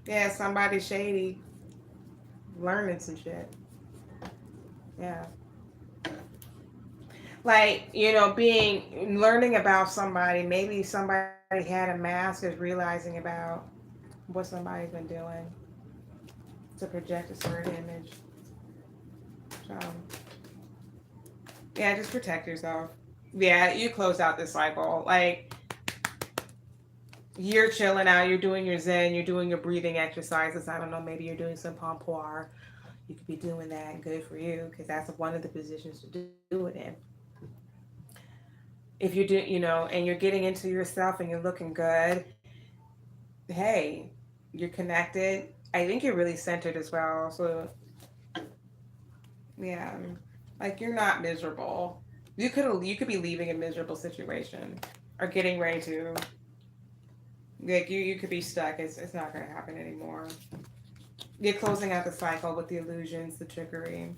Yeah, somebody shady, learning some shit. Yeah, like being learning about somebody. Maybe somebody had a mask, is realizing about what somebody's been doing to project a certain image. So yeah, just protect yourself. Yeah, you close out this cycle. Like you're chilling out, you're doing your zen, you're doing your breathing exercises. I don't know, maybe you're doing some pompoir. You could be doing that. Good for you, because that's one of the positions to do it in. If you do, and you're getting into yourself and you're looking good, hey, you're connected. I think you're really centered as well. So yeah, like you're not miserable. You could be leaving a miserable situation or getting ready to. Like you could be stuck. It's not going to happen anymore. You're closing out the cycle with the illusions, the trickery.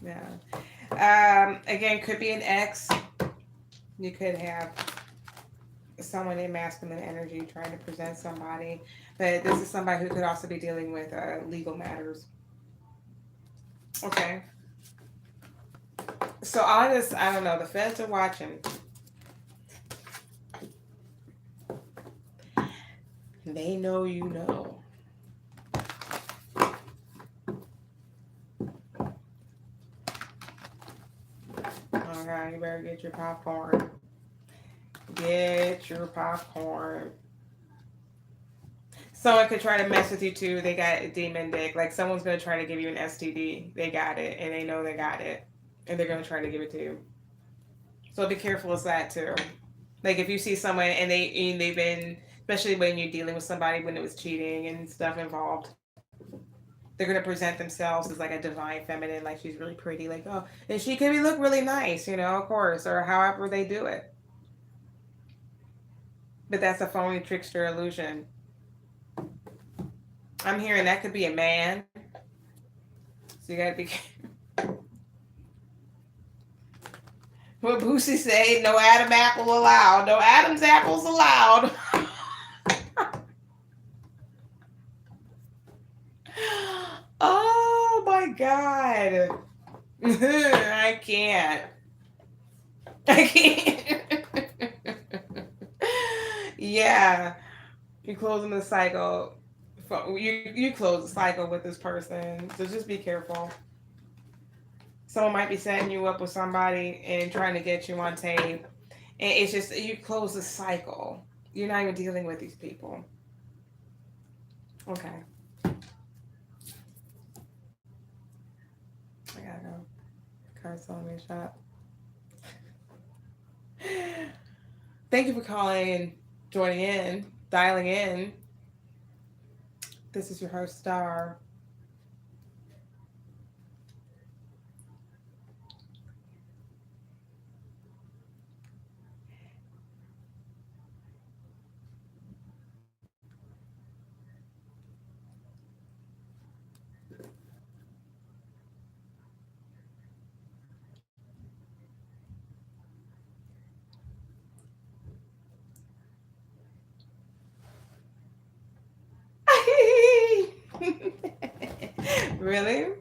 Yeah. Again, could be an ex. You could have someone in masculine energy trying to present somebody, but this is somebody who could also be dealing with legal matters. Okay. So all this, I don't know. The feds are watching. They know you know. All right, you better get your popcorn. Get your popcorn. Someone could try to mess with you too. They got a demon dick. Like someone's gonna try to give you an STD. They got it, and they know they got it, and they're gonna try to give it to you. So be careful of that too. Like if you see someone and they've been, especially when you're dealing with somebody when it was cheating and stuff involved, they're gonna present themselves as like a divine feminine, like she's really pretty, like oh, and she could be look really nice, of course, or however they do it. But that's a phony trickster illusion. I'm hearing that could be a man. So you gotta be. What Boosie say? No Adam apple allowed. No Adam's apples allowed. Oh my god. I can't. I can't. Yeah. You're closing the cycle. You close the cycle with this person. So just be careful. Someone might be setting you up with somebody and trying to get you on tape. And it's just, you close the cycle. You're not even dealing with these people. Okay. I gotta go. Car's telling me to shop. Thank you for calling, joining in, dialing in. This is your host, Star. Really?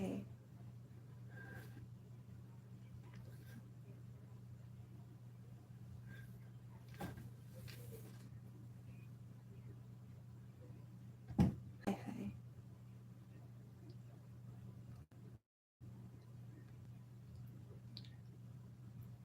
Bye.